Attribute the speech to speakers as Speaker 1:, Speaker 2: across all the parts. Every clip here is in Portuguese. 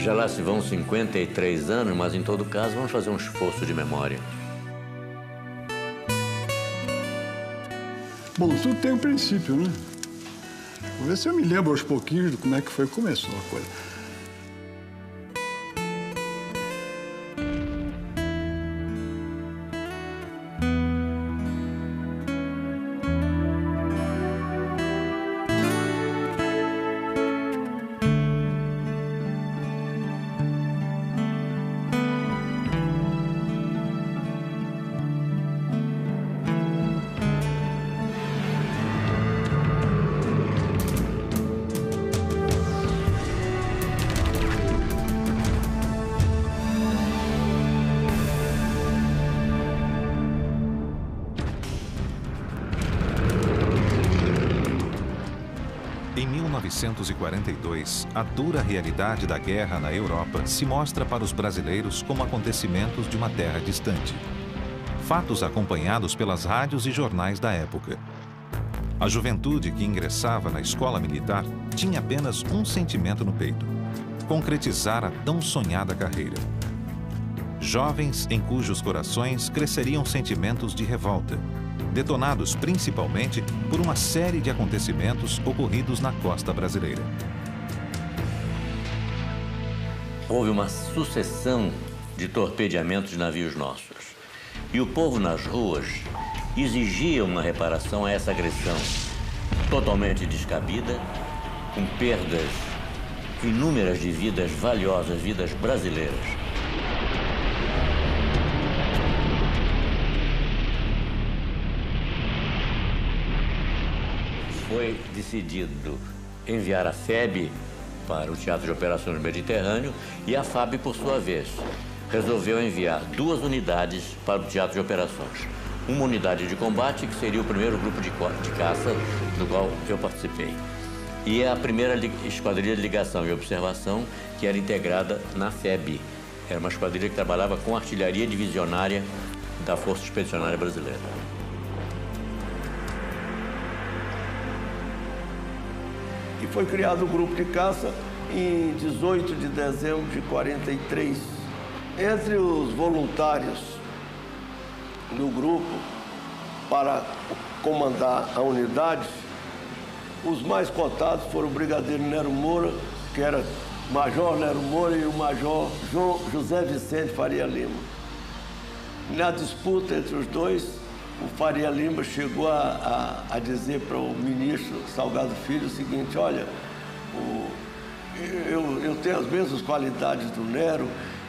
Speaker 1: Já lá se vão 53 anos, mas em todo caso vamos fazer um esforço de memória.
Speaker 2: Bom, tudo tem um princípio, né? Vou ver se eu me lembro aos pouquinhos de como é que foi que começou a coisa.
Speaker 3: Em 1942, a dura realidade da guerra na Europa se mostra para os brasileiros como acontecimentos de uma terra distante. Fatos acompanhados pelas rádios e jornais da época. A juventude que ingressava na escola militar tinha apenas um sentimento no peito: concretizar a tão sonhada carreira. Jovens em cujos corações cresceriam sentimentos de revolta, detonados principalmente por uma série de acontecimentos ocorridos na costa brasileira.
Speaker 1: Houve uma sucessão de torpedeamentos de navios nossos. E o povo nas ruas exigia uma reparação a essa agressão totalmente descabida, com perdas inúmeras de vidas valiosas, vidas brasileiras. Foi decidido enviar a FEB para o Teatro de Operações do Mediterrâneo e a FAB, por sua vez, resolveu enviar 2 unidades para o Teatro de Operações. Uma unidade de combate, que seria o primeiro grupo de caça do qual eu participei. E a primeira esquadrilha de ligação e observação, que era integrada na FEB. Era uma esquadrilha que trabalhava com artilharia divisionária da Força Expedicionária Brasileira.
Speaker 4: E foi criado o grupo de caça em 18 de dezembro de 43. Entre os voluntários do grupo para comandar a unidade, os mais cotados foram o brigadeiro Nero Moura, que era Major Nero Moura, e o Major José Vicente Faria Lima. Na disputa entre os dois, o Faria Lima chegou a dizer para o ministro Salgado Filho o seguinte: olha, eu tenho as mesmas qualidades do Nero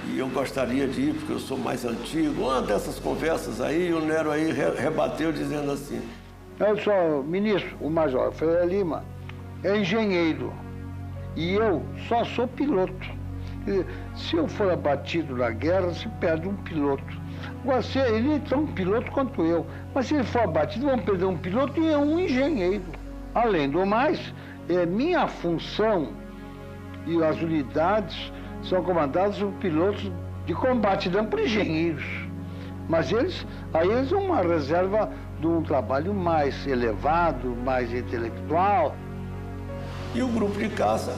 Speaker 4: e eu gostaria de ir porque eu sou mais antigo. Uma dessas conversas aí, o Nero aí rebateu dizendo assim:
Speaker 5: eu sou ministro, o Major Faria Lima é engenheiro e eu só sou piloto. Se eu for abatido na guerra, se perde um piloto. Agora, ele é tão piloto quanto eu, mas se ele for abatido, vamos perder um piloto e um engenheiro. Além do mais, é minha função e as unidades são comandadas por pilotos de combate, não por engenheiros. Mas eles são uma reserva de um trabalho mais elevado, mais intelectual.
Speaker 4: E o grupo de caça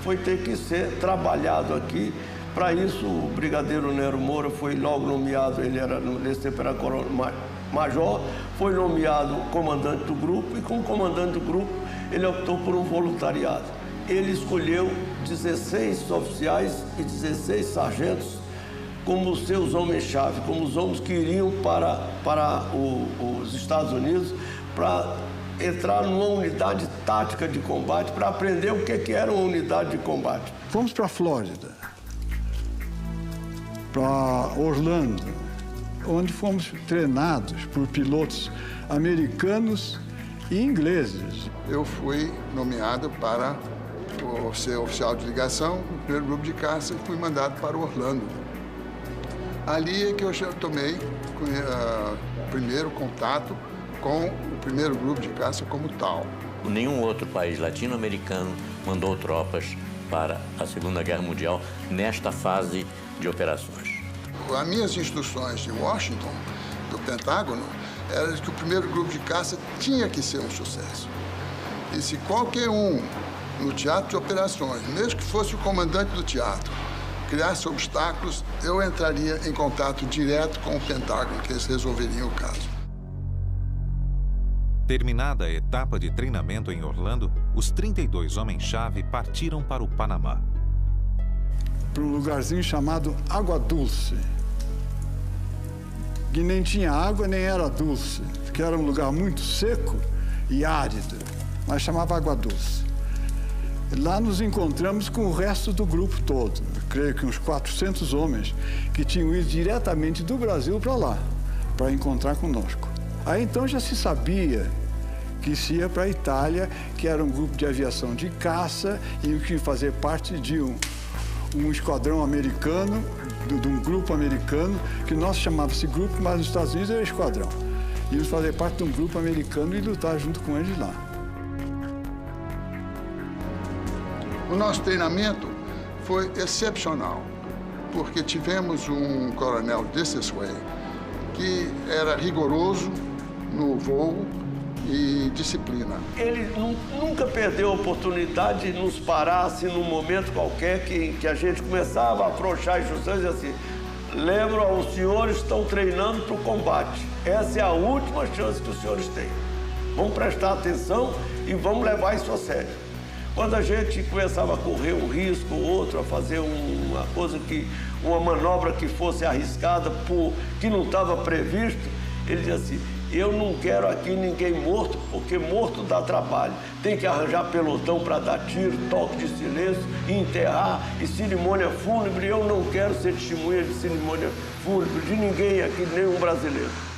Speaker 4: foi ter que ser trabalhado aqui. Para isso, o brigadeiro Nero Moura foi logo nomeado, ele era, nesse tempo era major, foi nomeado comandante do grupo, e como comandante do grupo, ele optou por um voluntariado. Ele escolheu 16 oficiais e 16 sargentos como seus homens-chave, como os homens que iriam para os Estados Unidos para entrar numa unidade tática de combate, para aprender o que era uma unidade de combate.
Speaker 2: Fomos para a Flórida, para Orlando, onde fomos treinados por pilotos americanos e ingleses.
Speaker 6: Eu fui nomeado para ser oficial de ligação no primeiro grupo de caça e fui mandado para Orlando. Ali é que eu já tomei o primeiro contato com o primeiro grupo de caça como tal.
Speaker 1: Nenhum outro país latino-americano mandou tropas para a Segunda Guerra Mundial nesta fase de operações.
Speaker 6: As minhas instruções de Washington, do Pentágono, eram que o primeiro grupo de caça tinha que ser um sucesso. E se qualquer um no teatro de operações, mesmo que fosse o comandante do teatro, criasse obstáculos, eu entraria em contato direto com o Pentágono, que eles resolveriam o caso.
Speaker 3: Terminada a etapa de treinamento em Orlando, os 32 homens-chave partiram para o Panamá.
Speaker 2: Para um lugarzinho chamado Água Dulce, que nem tinha água nem era dulce, que era um lugar muito seco e árido, mas chamava Água Dulce. Lá nos encontramos com o resto do grupo todo, eu creio que uns 400 homens que tinham ido diretamente do Brasil para lá, para encontrar conosco. Aí então já se sabia que se ia para a Itália, que era um grupo de aviação de caça e que ia fazer parte de um esquadrão americano, de um grupo americano, que nós chamava-se grupo, mas nos Estados Unidos era esquadrão. Íamos fazer parte de um grupo americano e lutar junto com eles lá.
Speaker 6: O nosso treinamento foi excepcional, porque tivemos um coronel This Way, que era rigoroso no voo e disciplina.
Speaker 4: Ele nunca perdeu a oportunidade de nos parar assim, num momento qualquer que a gente começava a afrouxar as instruções e assim, lembro, os senhores estão treinando para o combate. Essa é a última chance que os senhores têm. Vamos prestar atenção e vamos levar isso a sério. Quando a gente começava a correr um risco ou outro, a fazer uma manobra que fosse arriscada, que não estava previsto, ele dizia assim, eu não quero aqui ninguém morto, porque morto dá trabalho. Tem que arranjar pelotão para dar tiro, toque de silêncio, enterrar e cerimônia fúnebre. Eu não quero ser testemunha de cerimônia fúnebre de ninguém aqui, nenhum brasileiro.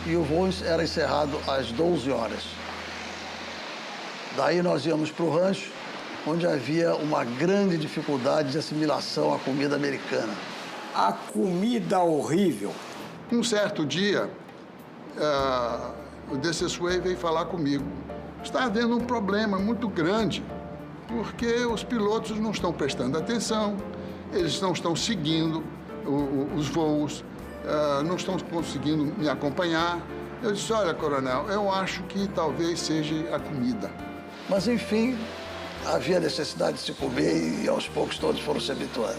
Speaker 5: E o voo era encerrado às 12 horas. Daí nós íamos para o rancho, onde havia uma grande dificuldade de assimilação à comida americana.
Speaker 7: A comida horrível.
Speaker 6: Um certo dia, o This Way veio falar comigo. Está havendo um problema muito grande, porque os pilotos não estão prestando atenção, eles não estão seguindo os voos, não estão conseguindo me acompanhar. Eu disse, olha, coronel, eu acho que talvez seja a comida.
Speaker 5: Mas, enfim, havia necessidade de se comer e, aos poucos, todos foram se habituando.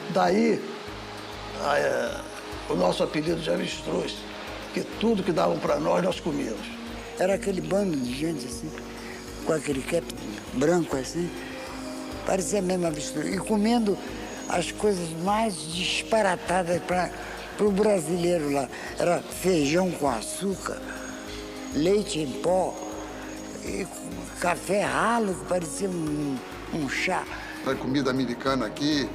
Speaker 5: Daí, o nosso apelido de avestruz, que tudo que davam para nós comíamos.
Speaker 8: Era aquele bando de gente, assim, com aquele cap branco, assim, parecia mesmo avestruz. E comendo as coisas mais disparatadas para o brasileiro lá. Era feijão com açúcar, leite em pó, e café ralo, que parecia um chá.
Speaker 6: A comida americana aqui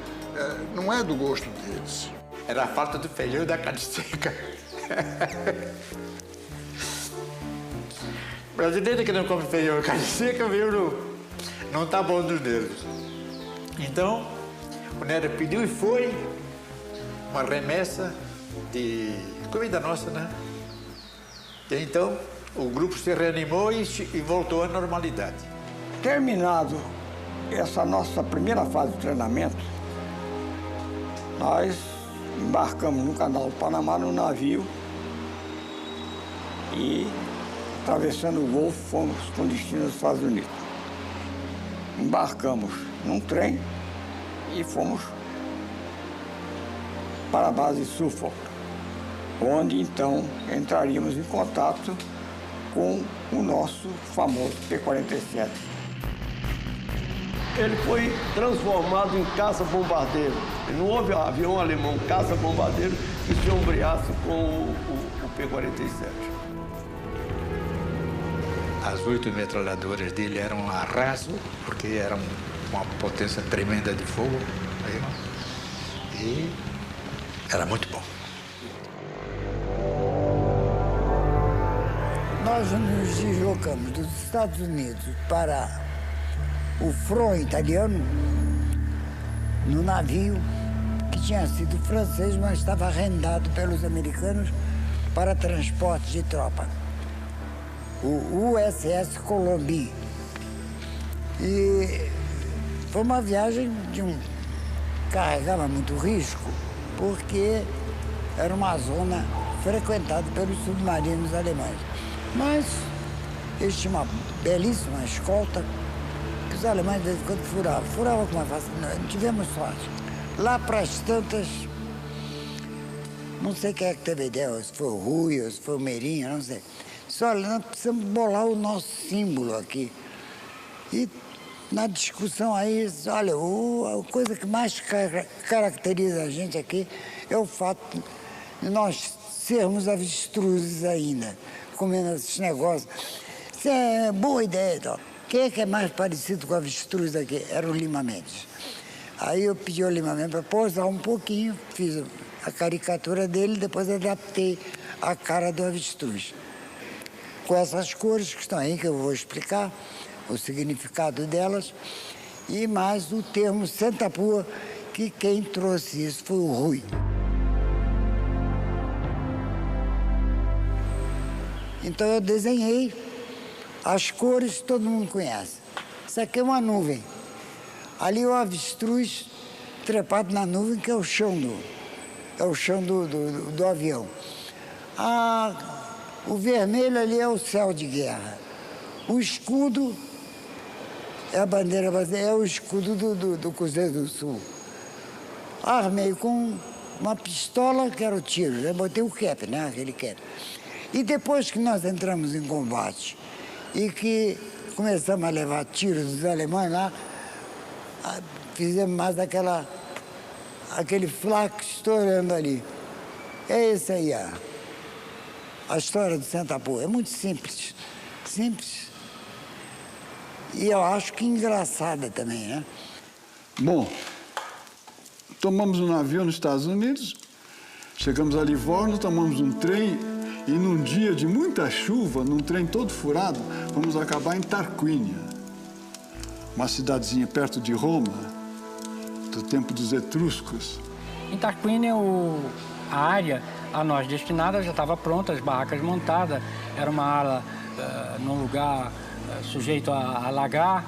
Speaker 6: não é do gosto deles.
Speaker 7: Era a falta do feijão e da carne seca. Brasileiro que não come feijão e carne seca, não tá bom dos nervos. Então, o Nero pediu e foi uma remessa de comida nossa, né? E então, o grupo se reanimou e voltou à normalidade.
Speaker 9: Terminado essa nossa primeira fase de treinamento, nós embarcamos no Canal do Panamá, no navio, e, atravessando o Golfo, fomos com destino aos Estados Unidos. Embarcamos num trem e fomos para a base Suffolk, onde, então, entraríamos em contato com o nosso famoso P-47.
Speaker 4: Ele foi transformado em caça-bombardeiro. Não houve avião alemão caça-bombardeiro que se ombreasse com o P-47.
Speaker 7: As 8 metralhadoras dele eram a raso, porque eram uma potência tremenda de fogo. E era muito bom.
Speaker 8: Nós nos deslocamos dos Estados Unidos para o front italiano no navio que tinha sido francês, mas estava arrendado pelos americanos para transporte de tropa. O USS Colombie. E foi uma viagem de carregava muito risco, porque era uma zona frequentada pelos submarinos alemães. Mas eles tinham uma belíssima escolta, que os alemães de vez em quando furavam. Furavam com uma facilidade, não tivemos sorte. Lá para as tantas, não sei quem é que teve ideia, se foi o Rui, ou se foi o Meirinho, não sei. Disse, olha, nós precisamos bolar o nosso símbolo aqui. E na discussão aí, olha, a coisa que mais caracteriza a gente aqui é o fato de nós sermos avestruzes ainda, comendo esses negócios. Isso é boa ideia e tal. Quem é que é mais parecido com o avestruz aqui? Era o Lima Mendes. Aí eu pedi ao Lima Mendes para posar um pouquinho, fiz a caricatura dele, depois adaptei a cara do avestruz. Com essas cores que estão aí, que eu vou explicar o significado delas, e mais o termo Sentapua, que quem trouxe isso foi o Rui. Então eu desenhei as cores que todo mundo conhece. Isso aqui é uma nuvem. Ali o avestruz trepado na nuvem, que é o chão do avião. O vermelho ali é o céu de guerra. O escudo é a bandeira brasileira, é o escudo do Cruzeiro do Sul. Armei com uma pistola, que era o tiro, né? Botei o cap, né? Aquele cap. E depois que nós entramos em combate e que começamos a levar tiros dos alemães lá, fizemos mais aquele flaco estourando ali. É isso aí, a história do Sentapua. É muito simples. Simples. E eu acho que engraçada também, né?
Speaker 2: Bom, tomamos um navio nos Estados Unidos, chegamos a Livorno, tomamos um trem e num dia de muita chuva, num trem todo furado, vamos acabar em Tarquínia, uma cidadezinha perto de Roma, do tempo dos etruscos.
Speaker 10: Em Tarquínia, a área a nós destinada já estava pronta, as barracas montadas, era uma ala num lugar sujeito a alagar,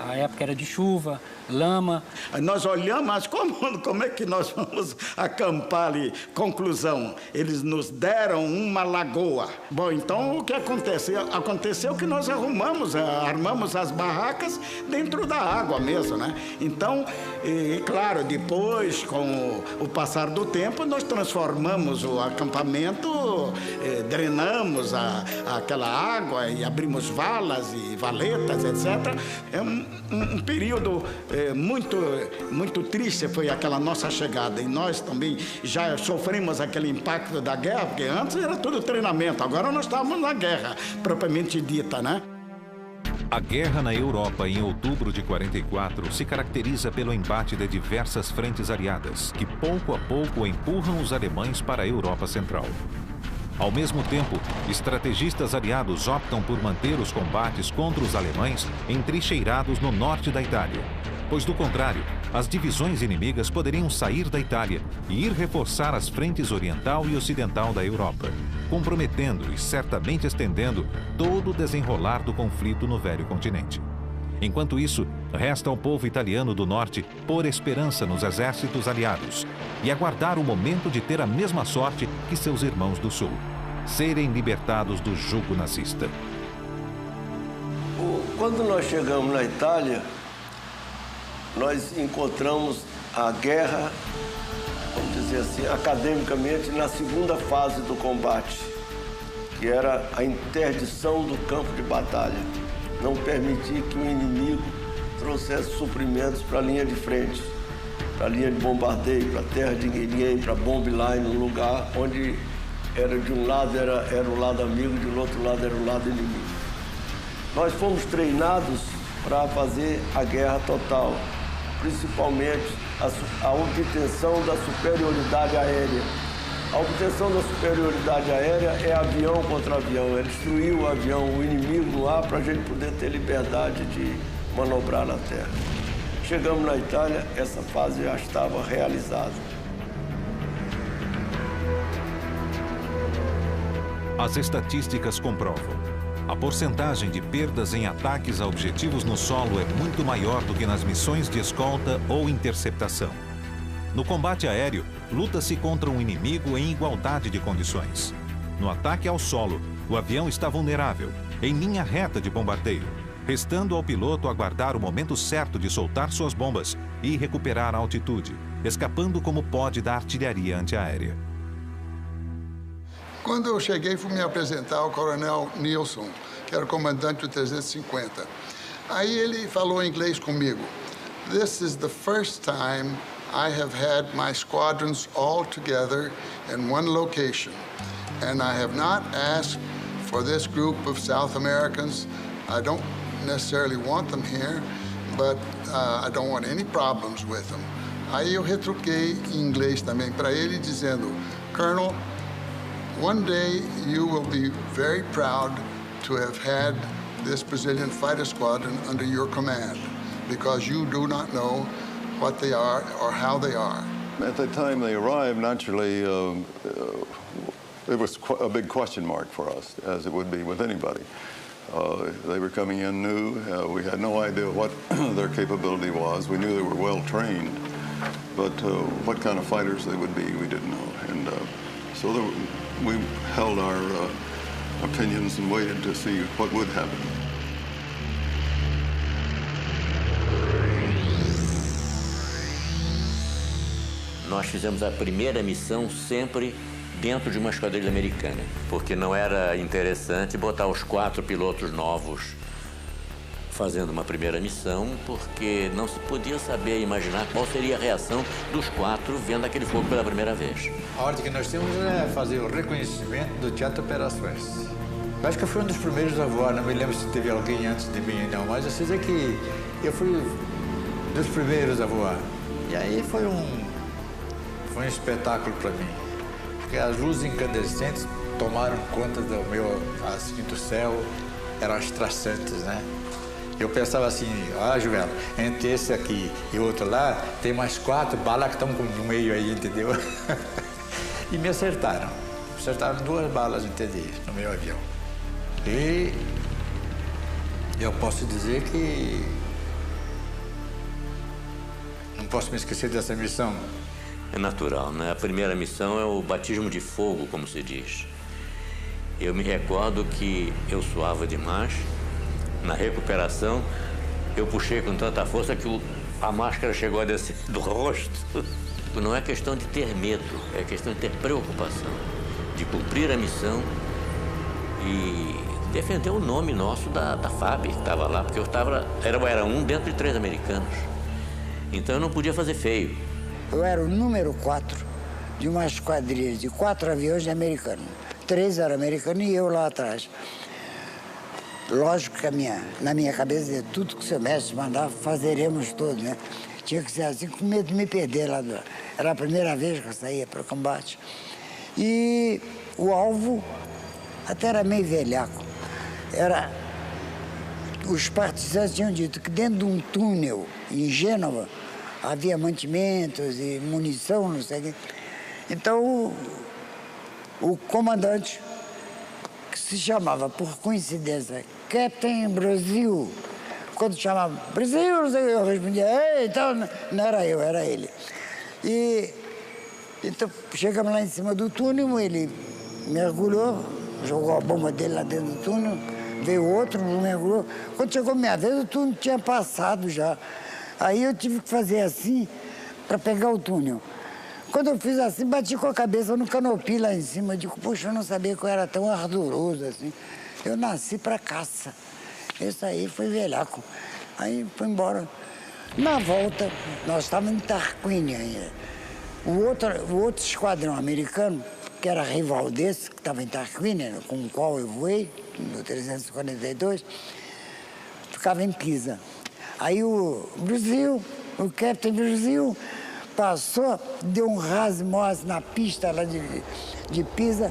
Speaker 10: a época era de chuva, lama.
Speaker 11: Nós olhamos, mas como é que nós vamos acampar ali? Conclusão, eles nos deram uma lagoa. Bom, então o que aconteceu? Aconteceu que nós armamos as barracas dentro da água mesmo, né? Então, claro, depois, com o passar do tempo, nós transformamos o acampamento, drenamos aquela água e abrimos valas e valetas, etc. É um período muito triste foi aquela nossa chegada. E nós também já sofremos aquele impacto da guerra, porque antes era tudo treinamento, agora nós estávamos na guerra, propriamente dita, né?
Speaker 3: A guerra na Europa em outubro de 44 se caracteriza pelo embate de diversas frentes aliadas, que pouco a pouco empurram os alemães para a Europa Central. Ao mesmo tempo, estrategistas aliados optam por manter os combates contra os alemães entrincheirados no norte da Itália, pois, do contrário, as divisões inimigas poderiam sair da Itália e ir reforçar as frentes oriental e ocidental da Europa, comprometendo e certamente estendendo todo o desenrolar do conflito no velho continente. Enquanto isso, resta ao povo italiano do norte pôr esperança nos exércitos aliados e aguardar o momento de ter a mesma sorte que seus irmãos do sul, serem libertados do jugo nazista.
Speaker 4: Quando nós chegamos na Itália, nós encontramos a guerra, vamos dizer assim, academicamente, na segunda fase do combate, que era a interdição do campo de batalha. Não permitir que o inimigo trouxesse suprimentos para a linha de frente, para a linha de bombardeio, para a terra de ninguém, para a bomb line, um lugar onde era de um lado era o lado amigo, de outro lado era o lado inimigo. Nós fomos treinados para fazer a guerra total, principalmente a obtenção da superioridade aérea. A obtenção da superioridade aérea é avião contra avião, é destruir o avião, o inimigo no ar, para a gente poder ter liberdade de manobrar na terra. Chegamos na Itália, essa fase já estava realizada.
Speaker 3: As estatísticas comprovam. A porcentagem de perdas em ataques a objetivos no solo é muito maior do que nas missões de escolta ou interceptação. No combate aéreo, luta-se contra um inimigo em igualdade de condições. No ataque ao solo, o avião está vulnerável, em linha reta de bombardeio, restando ao piloto aguardar o momento certo de soltar suas bombas e recuperar a altitude, escapando como pode da artilharia antiaérea.
Speaker 6: Quando eu cheguei, fui me apresentar ao coronel Nilson, que era o comandante do 350. Aí ele falou em inglês comigo. This is the first time I have had my squadrons all together in one location. And I have not asked for this group of South Americans. I don't necessarily want them here, but I don't want any problems with them. Aí eu retruquei em inglês também para ele, dizendo, Colonel, one day you will be very proud to have had this Brazilian fighter squadron under your command, because you do not know what they are or how they are.
Speaker 12: At the time they arrived, naturally, it was a big question mark for us, as it would be with anybody. They were coming in new. We had no idea what their capability was. We knew they were well trained, but what kind of fighters they would be, we didn't know. And so we held our opinions and waited to see what would happen.
Speaker 1: Nós fizemos a primeira missão sempre dentro de uma esquadrilha americana, porque não era interessante botar os 4 pilotos novos fazendo uma primeira missão, porque não se podia saber, imaginar qual seria a reação dos 4 vendo aquele fogo pela primeira vez.
Speaker 7: A ordem que nós temos é fazer o reconhecimento do Teatro de Operações. Eu acho que eu fui um dos primeiros a voar, não me lembro se teve alguém antes de mim, não, mas eu sei dizer que eu fui dos primeiros a voar. E aí foi um espetáculo para mim, porque as luzes incandescentes tomaram conta do meu, assim, do céu, eram as traçantes, né? Eu pensava assim, Joel, entre esse aqui e o outro lá, tem mais 4 balas que estão no meio aí, entendeu? E me acertaram. Acertaram 2 balas, entendi, no meu avião. E eu posso dizer que não posso me esquecer dessa missão.
Speaker 1: É natural, né? A primeira missão é o batismo de fogo, como se diz. Eu me recordo que eu suava demais. Na recuperação, eu puxei com tanta força que a máscara chegou a descer do rosto. Não é questão de ter medo, é questão de ter preocupação, de cumprir a missão e defender o nome nosso da FAB, que estava lá, porque eu era um dentro de 3 americanos. Então eu não podia fazer feio.
Speaker 8: Eu era o número 4 de uma esquadrilha de 4 aviões americanos. 3 eram americanos e eu lá atrás. Lógico que na minha cabeça, tudo que o seu mestre mandar, fazeremos tudo, né? Tinha que ser assim, com medo de me perder lá. Era a primeira vez que eu saía para o combate. E o alvo até era meio velhaco. Os partisanos tinham dito que dentro de um túnel em Gênova havia mantimentos e munição, não sei o quê. Então, o comandante, que se chamava, por coincidência, Captain Brasil, quando chamava Brasil, eu respondia, ei, então, não era eu, era ele. E então, chegamos lá em cima do túnel, ele mergulhou, jogou a bomba dele lá dentro do túnel, veio outro, mergulhou. Quando chegou a minha vez, o túnel tinha passado já. Aí eu tive que fazer assim para pegar o túnel. Quando eu fiz assim, bati com a cabeça no canopi lá em cima. Eu digo, poxa, eu não sabia que eu era tão ardoroso assim. Eu nasci para caça. Isso aí foi velhaco. Aí foi embora. Na volta, nós estávamos em Tarquínia ainda. O outro esquadrão americano, que era rival desse, que estava em Tarquínia, com o qual eu voei, no 342, ficava em Pisa. Aí o Brasil, o Captain Brasil, passou, deu um rasmose na pista lá de Pisa,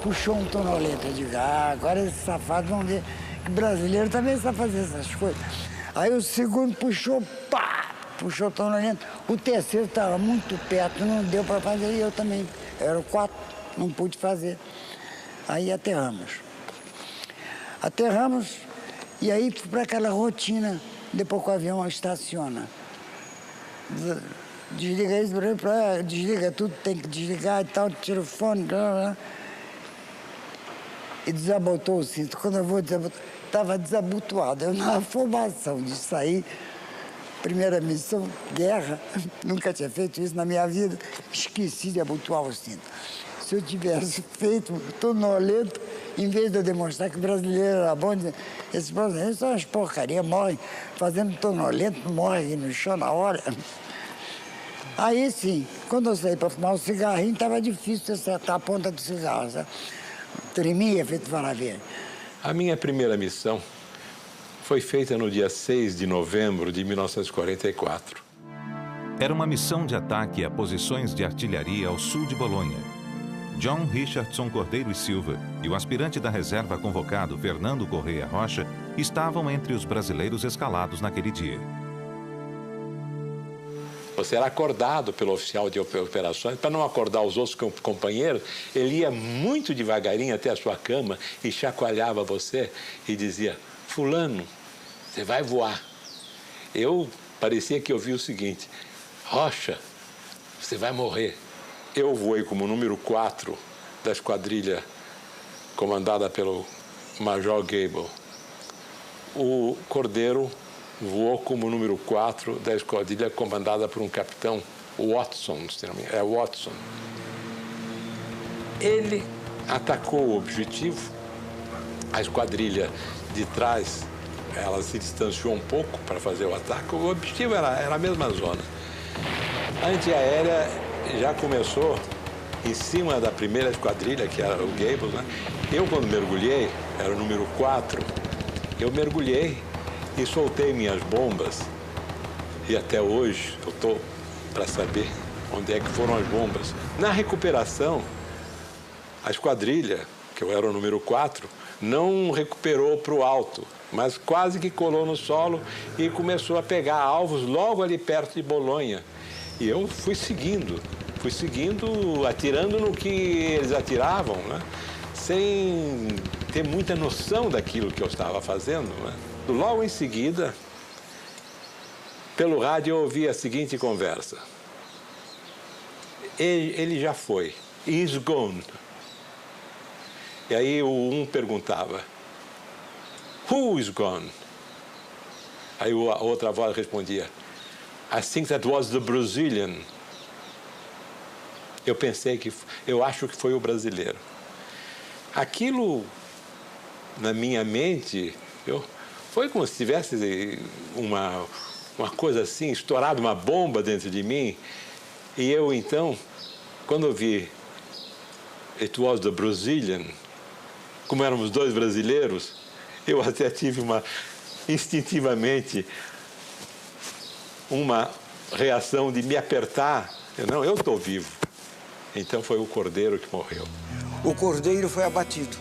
Speaker 8: puxou um tonoleta. Eu digo, agora esses safados vão ver que brasileiro também sabe fazer essas coisas. Aí o segundo puxou, pá, puxou o tonoleta. O terceiro estava muito perto, não deu para fazer, e eu também. Eram 4, não pude fazer. Aí aterramos. Aterramos, e aí fui para aquela rotina, depois que o avião estaciona. desliga isso, desliga tudo, tem que desligar e tal, tira o fone, e desabotou o cinto. Quando eu vou desabotar, estava desabotoado. Eu na formação de sair, primeira missão, guerra, nunca tinha feito isso na minha vida, esqueci de abotoar o cinto. Se eu tivesse feito tonolento, em vez de eu demonstrar que o brasileiro era bom, esses brasileiros são umas porcarias, morrem fazendo tonolento, morrem no chão na hora. Aí sim, quando eu saí para fumar um cigarrinho, estava difícil acertar a ponta do cigarro, sabe? Tremia, feito maravilha.
Speaker 13: A minha primeira missão foi feita no dia 6 de novembro de 1944.
Speaker 3: Era uma missão de ataque a posições de artilharia ao sul de Bolonha. John Richardson Cordeiro e Silva e o aspirante da reserva convocado Fernando Correia Rocha estavam entre os brasileiros escalados naquele dia.
Speaker 13: Você era acordado pelo oficial de operações. Para não acordar os outros companheiros, ele ia muito devagarinho até a sua cama e chacoalhava você e dizia: fulano, você vai voar. Eu parecia que ouvi o seguinte: Rocha, você vai morrer. Eu voei como número 4 da esquadrilha comandada pelo Major Gable. O Cordeiro voou como número 4 da esquadrilha comandada por um capitão Watson, Watson. Ele atacou o objetivo, a esquadrilha de trás, ela se distanciou um pouco para fazer o ataque, o objetivo era a mesma zona. A antiaérea já começou em cima da primeira esquadrilha, que era o Gable, né? Eu, quando mergulhei, era o número 4, eu mergulhei e soltei minhas bombas. E até hoje eu estou para saber onde é que foram as bombas. Na recuperação, a esquadrilha, que eu era o número 4, não recuperou para o alto, mas quase que colou no solo e começou a pegar alvos logo ali perto de Bolonha. E eu fui seguindo, atirando no que eles atiravam, né? Sem ter muita noção daquilo que eu estava fazendo, né? Logo em seguida, pelo rádio, eu ouvi a seguinte conversa. Ele já foi. He's gone. E aí um perguntava, who is gone? Aí a outra voz respondia, I think that was the Brazilian. Eu acho que foi o brasileiro. Aquilo, na minha mente, foi como se tivesse uma coisa assim, estourado uma bomba dentro de mim. E eu, então, quando eu vi It was the Brazilian, como éramos dois brasileiros, eu até tive instintivamente, uma reação de me apertar. Eu estou vivo. Então foi o Cordeiro que morreu.
Speaker 9: O Cordeiro foi abatido.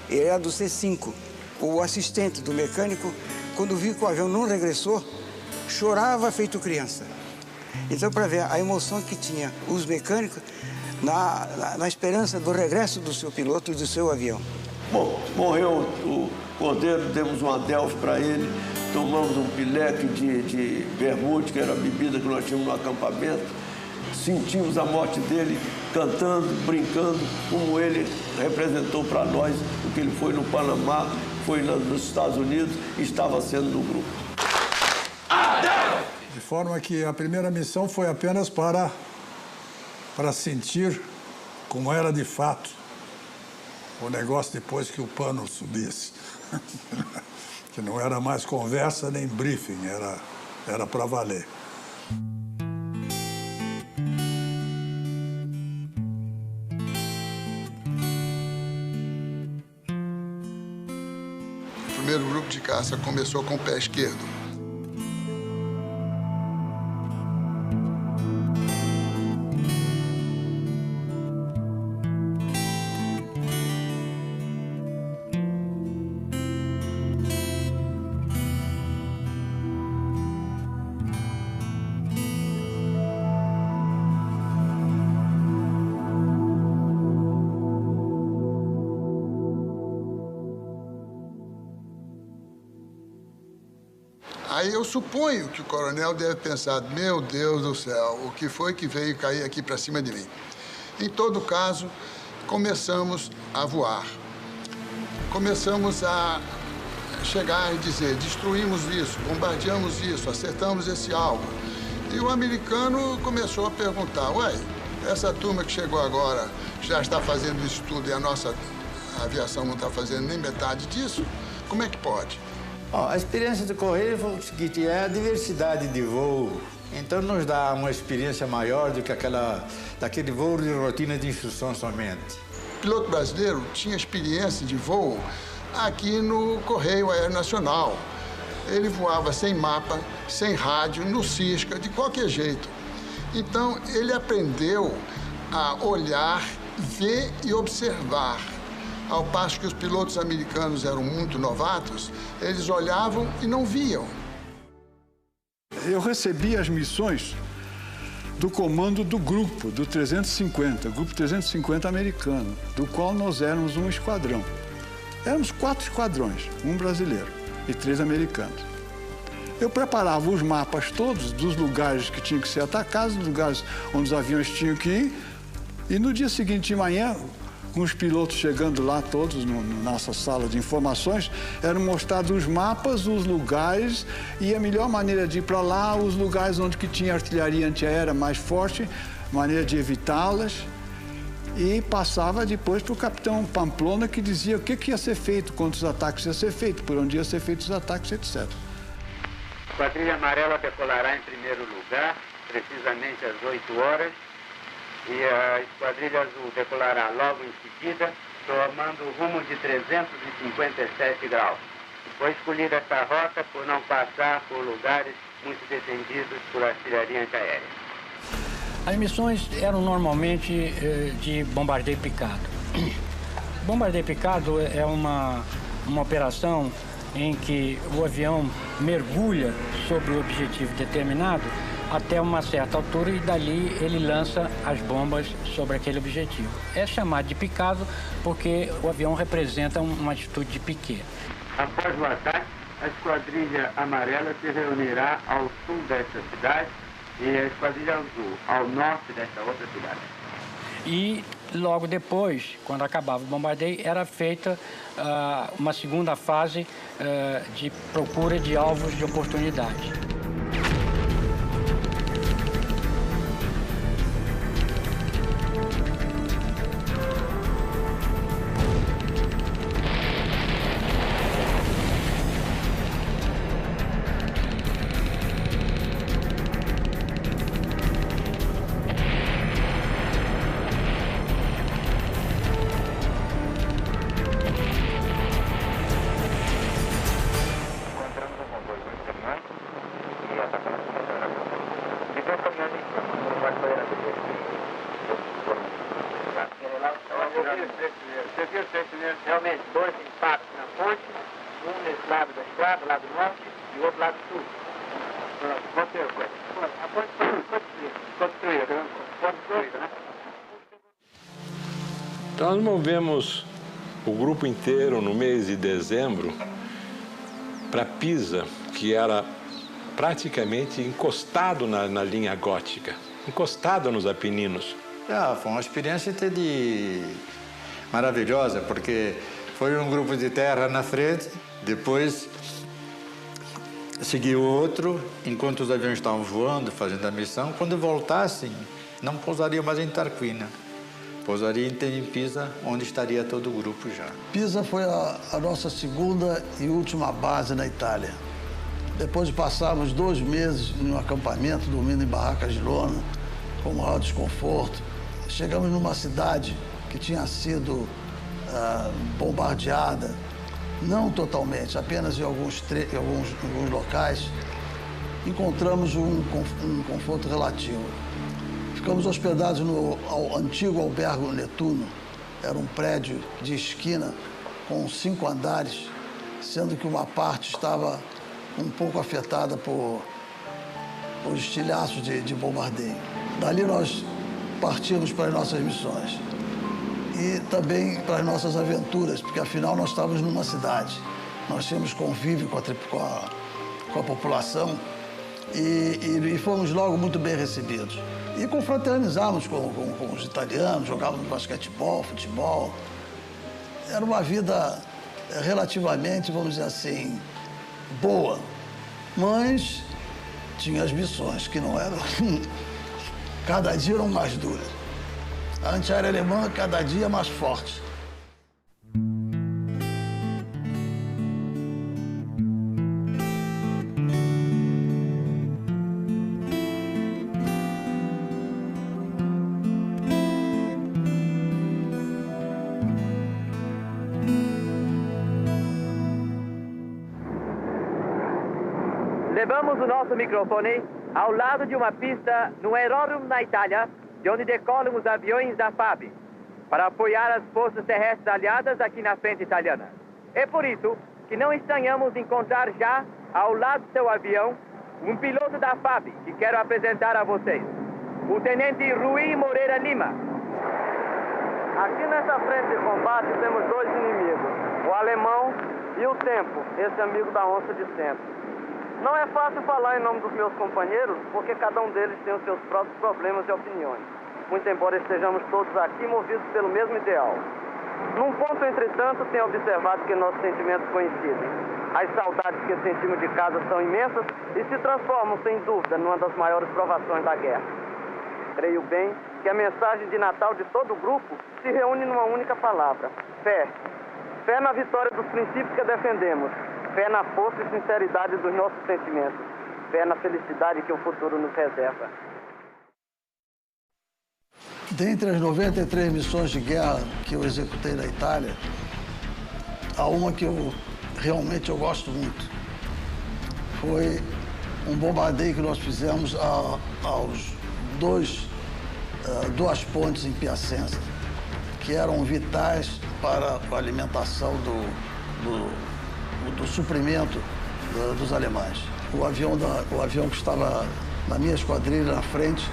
Speaker 9: Ele era do C5. O assistente do mecânico, quando viu que o avião não regressou, chorava feito criança. Então, para ver a emoção que tinha os mecânicos na esperança do regresso do seu piloto e do seu avião.
Speaker 4: Bom, morreu o Cordeiro, demos uma Adelphi para ele, tomamos um pileque de vermute, que era a bebida que nós tínhamos no acampamento, sentimos a morte dele cantando, brincando, como ele representou para nós, porque ele foi no Panamá, foi nos Estados Unidos e estava sendo do grupo.
Speaker 2: De forma que a primeira missão foi apenas para sentir como era de fato o negócio depois que o pano subisse. Que não era mais conversa nem briefing, era para valer.
Speaker 6: O primeiro grupo de caça começou com o pé esquerdo. Aí eu suponho que o coronel deve pensar, meu Deus do céu, o que foi que veio cair aqui para cima de mim? Em todo caso, começamos a voar. Começamos a chegar e dizer, destruímos isso, bombardeamos isso, acertamos esse alvo. E o americano começou a perguntar, ué, essa turma que chegou agora já está fazendo isso tudo e a nossa aviação não está fazendo nem metade disso? Como é que pode?
Speaker 7: A experiência do Correio foi o seguinte, é a diversidade de voo. Então nos dá uma experiência maior do que daquele voo de rotina de instrução somente.
Speaker 6: O piloto brasileiro tinha experiência de voo aqui no Correio Aéreo Nacional. Ele voava sem mapa, sem rádio, no Cisca, de qualquer jeito. Então ele aprendeu a olhar, ver e observar. Ao passo que os pilotos americanos eram muito novatos, eles olhavam e não viam.
Speaker 2: Eu recebi as missões do comando do grupo, do 350, grupo 350 americano, do qual nós éramos um esquadrão. Éramos 4 esquadrões, um brasileiro e 3 americanos. Eu preparava os mapas todos dos lugares que tinham que ser atacados, dos lugares onde os aviões tinham que ir, e no dia seguinte de manhã, com os pilotos chegando lá todos na nossa sala de informações, eram mostrados os mapas, os lugares e a melhor maneira de ir para lá, os lugares onde que tinha artilharia antiaérea mais forte, maneira de evitá-las. E passava depois para o capitão Pamplona, que dizia o que ia ser feito, quantos ataques ia ser feito, por onde ia ser feitos os ataques, etc.
Speaker 14: A Esquadrilha Amarela decolará em primeiro lugar, precisamente às 8 horas. E a Esquadrilha Azul decolará logo em seguida, tomando o rumo de 357 graus. Foi escolhida esta rota por não passar por lugares muito defendidos por artilharia antiaérea.
Speaker 10: As missões eram normalmente de bombardeio picado. Bombardeio picado é uma operação em que o avião mergulha sobre o objetivo determinado até uma certa altura e dali ele lança as bombas sobre aquele objetivo. É chamado de picado porque o avião representa uma atitude de piquet.
Speaker 14: Após o ataque, a Esquadrilha Amarela se reunirá ao sul desta cidade e a Esquadrilha Azul ao norte desta outra cidade.
Speaker 10: E logo depois, quando acabava o bombardeio, era feita uma segunda fase de procura de alvos de oportunidade.
Speaker 14: Realmente, 2 impactos na ponte, um nesse lado da estrada, lado norte, e o outro lado sul. A ponte foi destruída, né?
Speaker 13: Então, nós movemos o grupo inteiro no mês de dezembro para Pisa, que era praticamente encostado na linha gótica, encostado nos Apeninos.
Speaker 7: Foi uma experiência maravilhosa, porque foi um grupo de terra na frente, depois seguiu outro, enquanto os aviões estavam voando, fazendo a missão. Quando voltassem, não pousariam mais em Tarquina, pousaria em Pisa, onde estaria todo o grupo já.
Speaker 15: Pisa foi a nossa segunda e última base na Itália. Depois de passarmos 2 meses em um acampamento, dormindo em barracas de lona, com maior desconforto, chegamos numa cidade que tinha sido bombardeada, não totalmente, apenas em alguns locais. Encontramos um conforto relativo. Ficamos hospedados no antigo Albergo Netuno. Era um prédio de esquina com 5 andares, sendo que uma parte estava um pouco afetada por estilhaços de bombardeio. Dali nós partimos para as nossas missões e também para as nossas aventuras, porque afinal nós estávamos numa cidade. Nós tínhamos convívio com com a população e fomos logo muito bem recebidos. E confraternizávamos com os italianos, jogávamos basquetebol, futebol. Era uma vida relativamente, vamos dizer assim, boa, mas tinha as missões que não eram, cada dia eram mais duras. A antiaérea alemã cada dia mais forte.
Speaker 16: Levamos o nosso microfone ao lado de uma pista no aeródromo na Itália, de onde decolam os aviões da FAB, para apoiar as forças terrestres aliadas aqui na frente italiana. É por isso que não estranhamos encontrar já, ao lado do seu avião, um piloto da FAB, que quero apresentar a vocês, o tenente Rui Moreira Lima. Aqui nessa frente de combate temos dois inimigos, o alemão e o tempo, esse amigo da onça de sempre. Não é fácil falar em nome dos meus companheiros, porque cada um deles tem os seus próprios problemas e opiniões, muito embora estejamos todos aqui movidos pelo mesmo ideal. Num ponto, entretanto, tenho observado que nossos sentimentos coincidem. As saudades que sentimos de casa são imensas e se transformam, sem dúvida, numa das maiores provações da guerra. Creio bem que a mensagem de Natal de todo o grupo se reúne numa única palavra: fé. Fé na vitória dos princípios que defendemos. Fé na força e sinceridade dos nossos sentimentos. Fé na felicidade que o futuro nos reserva.
Speaker 15: Dentre as 93 missões de guerra que eu executei na Itália, há uma que realmente eu gosto muito. Foi um bombardeio que nós fizemos aos duas pontes em Piacenza, que eram vitais para a alimentação do suprimento dos alemães. O avião que estava na minha esquadrilha na frente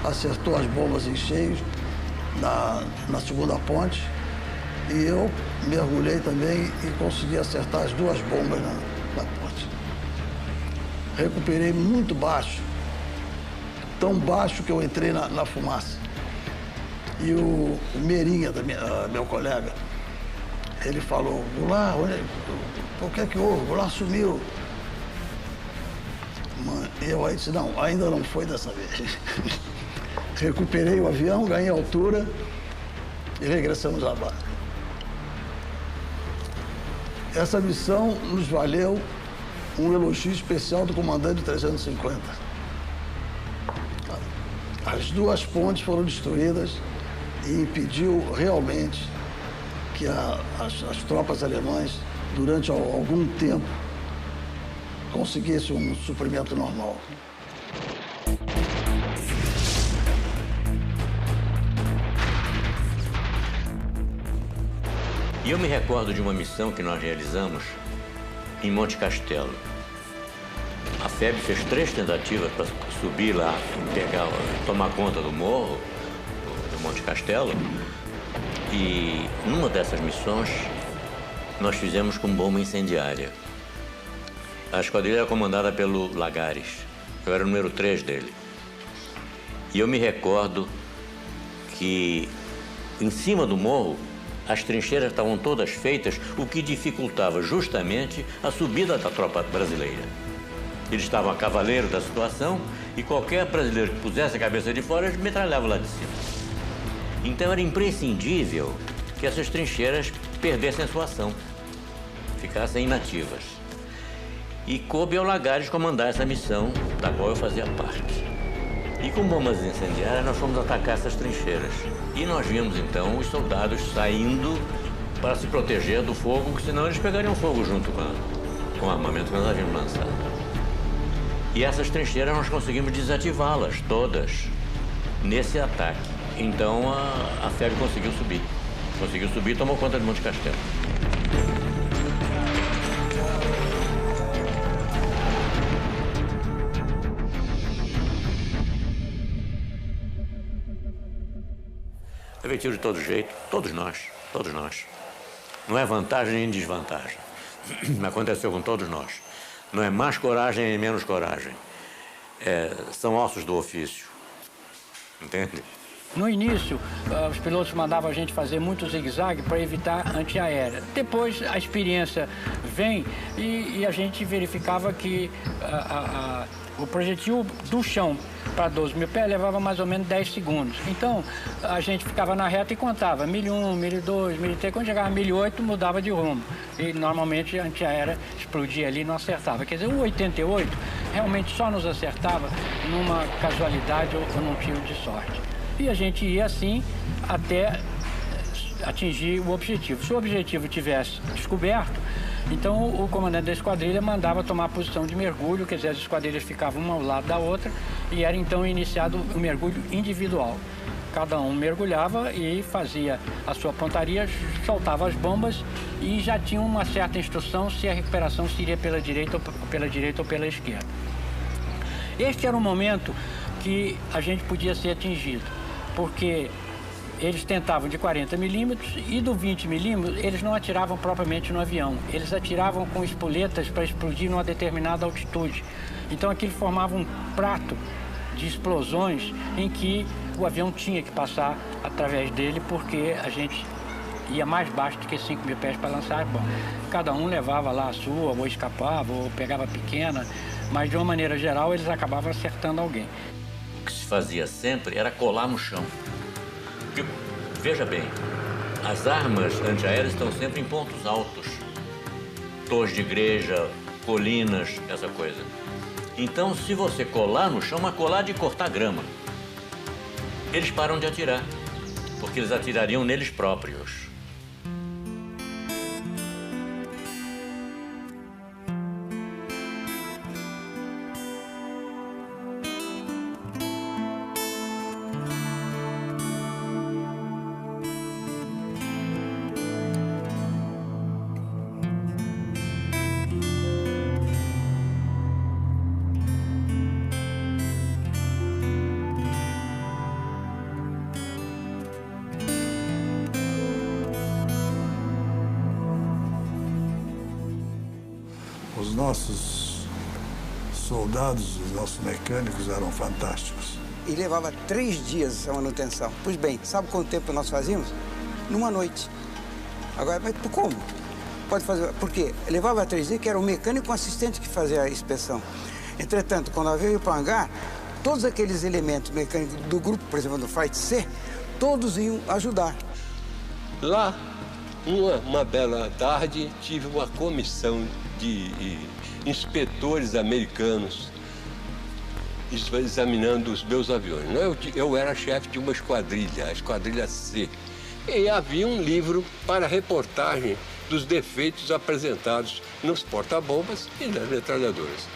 Speaker 15: acertou as bombas em cheio na segunda ponte e eu mergulhei também e consegui acertar as duas bombas na ponte. Recuperei muito baixo, tão baixo que eu entrei na fumaça. E o Meirinha, meu colega, ele falou: Goulart, o que é que houve? O Goulart sumiu. E eu aí disse: não, ainda não foi dessa vez. Recuperei o avião, ganhei altura e regressamos à base. Essa missão nos valeu um elogio especial do comandante 350. As duas pontes foram destruídas e impediu realmente que as tropas alemãs, durante algum tempo, conseguissem um suprimento normal.
Speaker 1: E eu me recordo de uma missão que nós realizamos em Monte Castelo. A FEB fez 3 tentativas para subir lá, tomar conta do morro, do Monte Castelo. E numa dessas missões, nós fizemos com bomba incendiária. A esquadrilha era comandada pelo Lagares. Eu era o número 3 dele. E eu me recordo que em cima do morro, as trincheiras estavam todas feitas, o que dificultava justamente a subida da tropa brasileira. Eles estavam a cavaleiro da situação e qualquer brasileiro que pusesse a cabeça de fora, eles metralhavam lá de cima. Então era imprescindível que essas trincheiras perdessem a sua ação, ficassem inativas. E coube ao Lagares comandar essa missão, da qual eu fazia parte. E com bombas incendiárias nós fomos atacar essas trincheiras. E nós vimos então os soldados saindo para se proteger do fogo, porque senão eles pegariam fogo junto com o armamento que nós havíamos lançado. E essas trincheiras nós conseguimos desativá-las todas nesse ataque. Então a FEB conseguiu subir. Conseguiu subir e tomou conta de Monte Castelo. Levei tiro de todo jeito, todos nós. Não é vantagem nem desvantagem. Aconteceu com todos nós. Não é mais coragem e menos coragem. São ossos do ofício. Entende?
Speaker 10: No início, os pilotos mandavam a gente fazer muito zigue-zague para evitar antiaérea. Depois, a experiência vem e a gente verificava que o projetil do chão para 12 mil pés levava mais ou menos 10 segundos. Então, a gente ficava na reta e contava 1001, 1002, 1003. Quando chegava a 1008, mudava de rumo. E, normalmente, a antiaérea explodia ali e não acertava. Quer dizer, o 88 realmente só nos acertava numa casualidade ou num tiro de sorte. E a gente ia assim até atingir o objetivo. Se o objetivo tivesse descoberto, então o comandante da esquadrilha mandava tomar posição de mergulho, quer dizer, as esquadrilhas ficavam uma ao lado da outra e era então iniciado o mergulho individual. Cada um mergulhava e fazia a sua pontaria, soltava as bombas e já tinha uma certa instrução se a recuperação seria pela direita ou pela esquerda. Este era um momento que a gente podia ser atingido, porque eles tentavam de 40 milímetros e do 20 milímetros eles não atiravam propriamente no avião. Eles atiravam com espoletas para explodir numa determinada altitude. Então aquilo formava um prato de explosões em que o avião tinha que passar através dele porque a gente ia mais baixo do que 5 mil pés para lançar as bombas. Cada um levava lá a sua, ou escapava, ou pegava pequena, mas de uma maneira geral eles acabavam acertando alguém.
Speaker 1: O que se fazia sempre era colar no chão. Porque, veja bem, as armas antiaéreas estão sempre em pontos altos. Torres de igreja, colinas, essa coisa. Então, se você colar no chão, mas colar de cortar grama, eles param de atirar, porque eles atirariam neles próprios.
Speaker 2: Os nossos soldados, os nossos mecânicos eram fantásticos.
Speaker 9: E levava 3 dias a manutenção. Pois bem, sabe quanto tempo nós fazíamos? Numa noite. Agora, mas como? Pode fazer. Porque levava 3 dias, que era o mecânico e o assistente que fazia a inspeção. Entretanto, quando o avião ia para o hangar, todos aqueles elementos mecânicos do grupo, por exemplo, do Flight C, todos iam ajudar.
Speaker 17: Lá, uma bela tarde, tive uma comissão de inspetores americanos examinando os meus aviões. Eu era chefe de uma esquadrilha, a esquadrilha C, e havia um livro para reportagem dos defeitos apresentados nos porta-bombas e nas metralhadoras.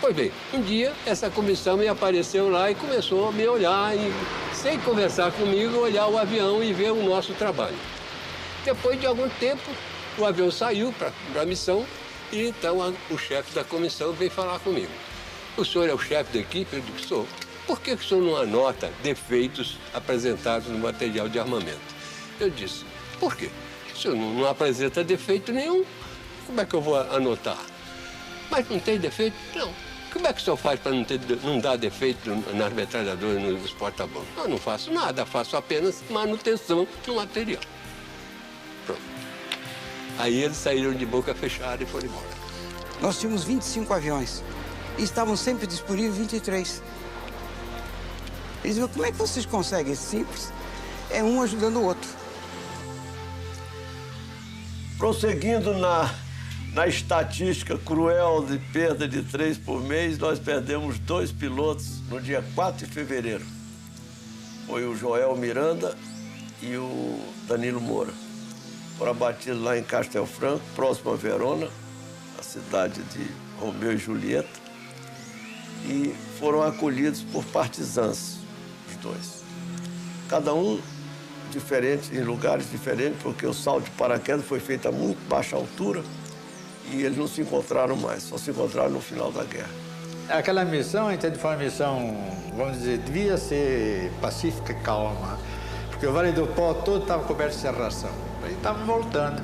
Speaker 17: Pois bem, um dia essa comissão me apareceu lá e começou a me olhar e, sem conversar comigo, olhar o avião e ver o nosso trabalho. Depois de algum tempo, o avião saiu para a missão e então o chefe da comissão veio falar comigo. O senhor é o chefe da equipe? Eu disse, sou. Por que o senhor não anota defeitos apresentados no material de armamento? Eu disse, por quê? O senhor não apresenta defeito nenhum, como é que eu vou anotar? Mas não tem defeito? Não. Como é que o senhor faz para não dar defeito nas metralhadoras, nos porta-bombas? Eu não faço nada, faço apenas manutenção do material. Pronto. Aí eles saíram de boca fechada e foram embora.
Speaker 9: Nós tínhamos 25 aviões e estavam sempre disponíveis 23. Eles diziam, como é que vocês conseguem? Simples. É um ajudando o outro.
Speaker 4: Prosseguindo na estatística cruel de perda de 3 por mês, nós perdemos 2 pilotos no dia 4 de fevereiro. Foi o Joel Miranda e o Danilo Moura. Foram abatidos lá em Castelfranco, próximo a Verona, a cidade de Romeu e Julieta, e foram acolhidos por partisãs, os 2. Cada um diferente, em lugares diferentes, porque o salto de paraquedas foi feito a muito baixa altura e eles não se encontraram mais, só se encontraram no final da guerra.
Speaker 7: Aquela missão, entende, foi uma missão, vamos dizer, devia ser pacífica e calma, porque o Vale do Pó todo estava coberto de serração. Aí estava voltando.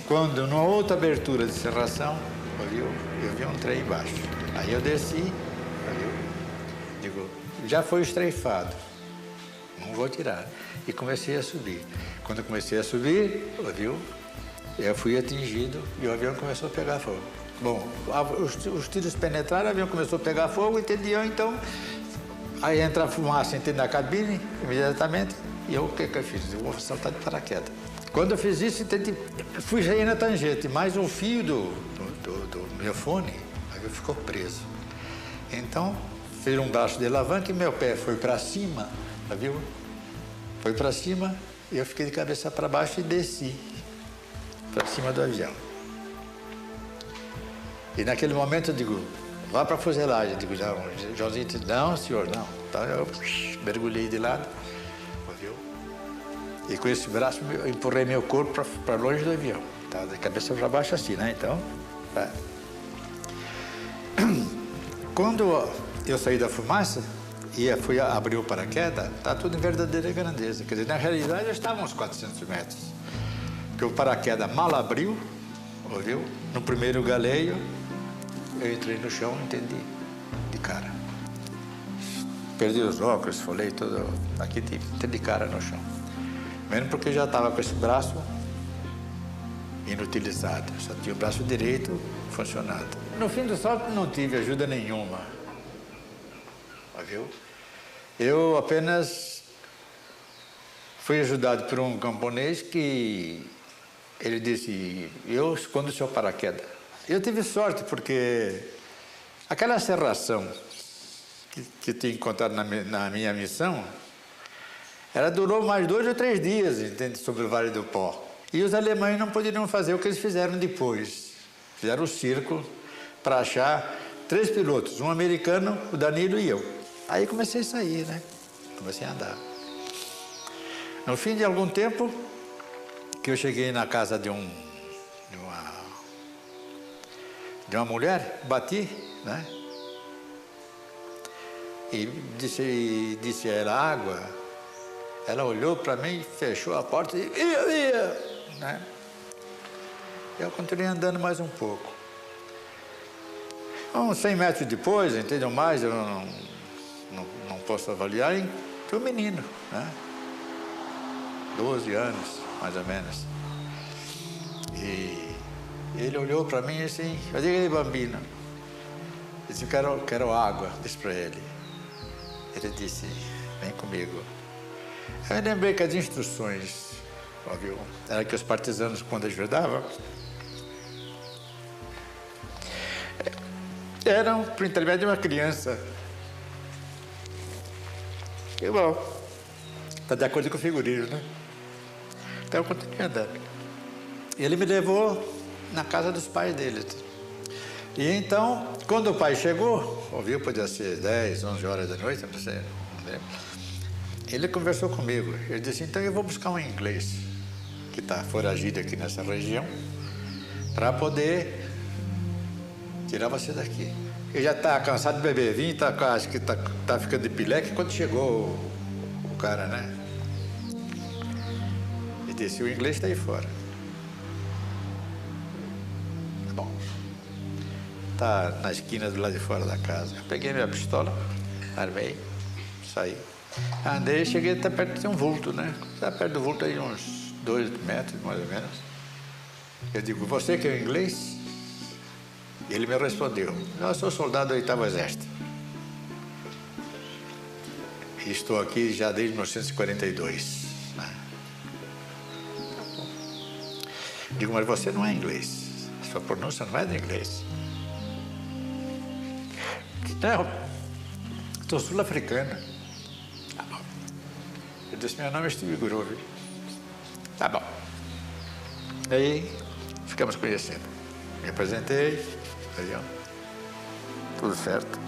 Speaker 7: Quando, numa outra abertura de serração, ouviu? Eu vi um trem embaixo. Aí eu desci, ouviu? Digo, já foi estreifado, não vou tirar. E comecei a subir. Quando eu comecei a subir, ouviu? Eu fui atingido e o avião começou a pegar fogo. Bom, os tiros penetraram, o avião começou a pegar fogo, entendeu? Então, aí entra a fumaça, entende, na cabine, imediatamente. E eu, o que eu fiz? Eu vou saltar de paraquedas. Quando eu fiz isso, entendi, fui sair na tangente, mas o fio do meu fone ficou preso. Então, fiz um braço de alavanca e meu pé foi para cima, viu? Foi para cima e eu fiquei de cabeça para baixo e desci para cima do avião. E naquele momento eu digo, vá para a fuselagem. Eu digo, Joãozinho disse, não, senhor, não. Então eu mergulhei de lado, viu? E com esse braço eu empurrei meu corpo para longe do avião. Estava de cabeça para baixo assim, né? Então, quando eu saí da fumaça e fui abrir o paraquedas, está tudo em verdadeira grandeza. Quer dizer, na realidade, eu estava uns 400 metros. Porque o paraquedas mal abriu, ouviu? No primeiro galeio, eu entrei no chão e entendi de cara. Perdi os óculos, falei tudo, aqui de cara no chão. Mesmo porque já estava com esse braço inutilizado, só tinha o braço direito funcionando. No fim do salto não tive ajuda nenhuma, viu? Eu apenas fui ajudado por um camponês que ele disse, eu escondo o seu paraquedas. Eu tive sorte porque aquela serração que tinha encontrado na minha missão, ela durou mais 2 ou 3 dias, entende, sobre o Vale do Pó. E os alemães não poderiam fazer o que eles fizeram depois. Fizeram o círculo para achar 3 pilotos, um americano, o Danilo e eu. Aí comecei a sair, né? Comecei a andar. No fim de algum tempo, que eu cheguei na casa de uma mulher, bati, né? E disse a ela água. Ela olhou para mim, fechou a porta e ia, né? Eu continuei andando mais um pouco. Uns 100 metros depois, entendeu mais, eu não posso avaliar, tinha um menino, né? 12 anos, mais ou menos. E ele olhou para mim assim, eu digo, bambino. Eu disse, quero água, disse para ele. Ele disse, vem comigo. Eu me lembrei que as instruções, óbvio, era que os partisanos, quando ajudavam, eram por intermédio de uma criança. Que bom, está de acordo com o figurino, né? Então eu continuei andando. E ele me levou na casa dos pais dele. E então, quando o pai chegou, ouviu, podia ser 10, 11 horas da noite, não sei, não lembro. Ele conversou comigo. Ele disse, então eu vou buscar um inglês que está foragido aqui nessa região para poder tirar você daqui. Ele já está cansado de beber vinho, acho que está ficando de pileque quando chegou o cara, né? Ele disse, o inglês está aí fora. Bom, está na esquina do lado de fora da casa. Eu peguei minha pistola, armei, saí. Andei, cheguei até perto de um vulto, né? Está perto do vulto aí uns 2 metros, mais ou menos. Eu digo, você que é inglês? E ele me respondeu, eu sou soldado do 8º Exército. E estou aqui já desde 1942. Né? Digo, mas você não é inglês. Sua pronúncia não é de inglês. Não, estou sul-africana. Tá bom. Eu disse, meu nome é Steve Grove. Tá bom. Aí, ficamos conhecendo. Me apresentei, aí, ó, tudo certo.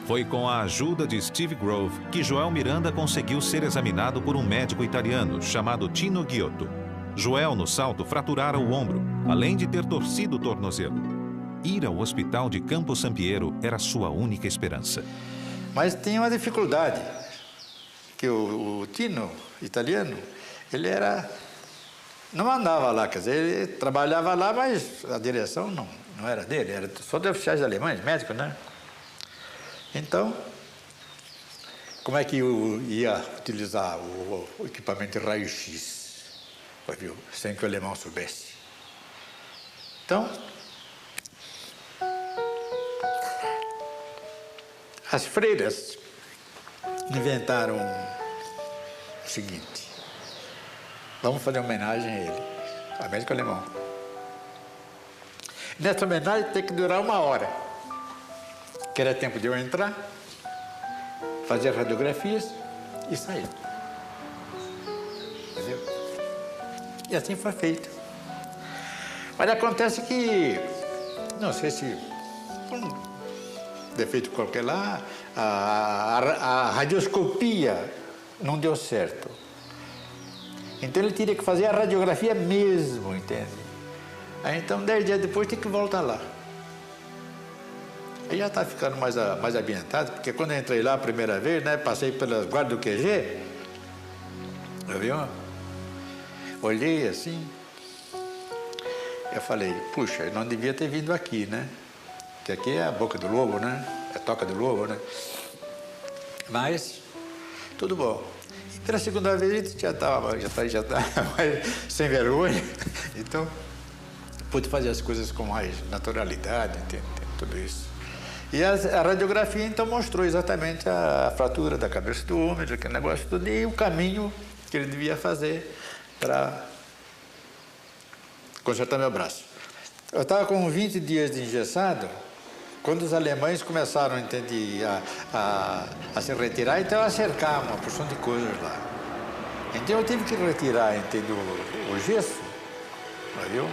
Speaker 3: Foi com a ajuda de Steve Grove que Joel Miranda conseguiu ser examinado por um médico italiano chamado Tino Ghiotto. Joel, no salto, fraturara o ombro, além de ter torcido o tornozelo. Ir ao hospital de Campo Sampiero era sua única esperança.
Speaker 7: Mas tinha uma dificuldade, que o Tino, italiano, ele era não andava lá, quer dizer, ele trabalhava lá, mas a direção não era dele, era só de oficiais alemães, médicos, né? Então, como é que eu ia utilizar o equipamento de raio-x, sem que o alemão soubesse? Então, as freiras inventaram o seguinte: vamos fazer uma homenagem a ele, a médico alemão. Nessa homenagem tem que durar 1 hora, que era tempo de eu entrar, fazer radiografias e sair. Entendeu? E assim foi feito. Mas acontece que, não sei se por um defeito qualquer lá, a radioscopia não deu certo. Então ele teria que fazer a radiografia mesmo, entende? Aí então 10 dias depois tem que voltar lá. Aí já está ficando mais ambientado, porque quando eu entrei lá a primeira vez, né, passei pelas guardas do QG, viu? Olhei assim, eu falei, puxa, eu não devia ter vindo aqui, né? Porque aqui é a boca do lobo, né? É a toca do lobo, né? Mas, tudo bom. E pela segunda vez já estava sem vergonha, então pude fazer as coisas com mais naturalidade, entende? Tudo isso. E a radiografia, então, mostrou exatamente a fratura da cabeça do homem, aquele negócio tudo, e o caminho que ele devia fazer para consertar meu braço. Eu estava com 20 dias de engessado, quando os alemães começaram, entende, a se retirar, então a cercar uma porção de coisas lá. Então eu tive que retirar, entende, o gesso, viu?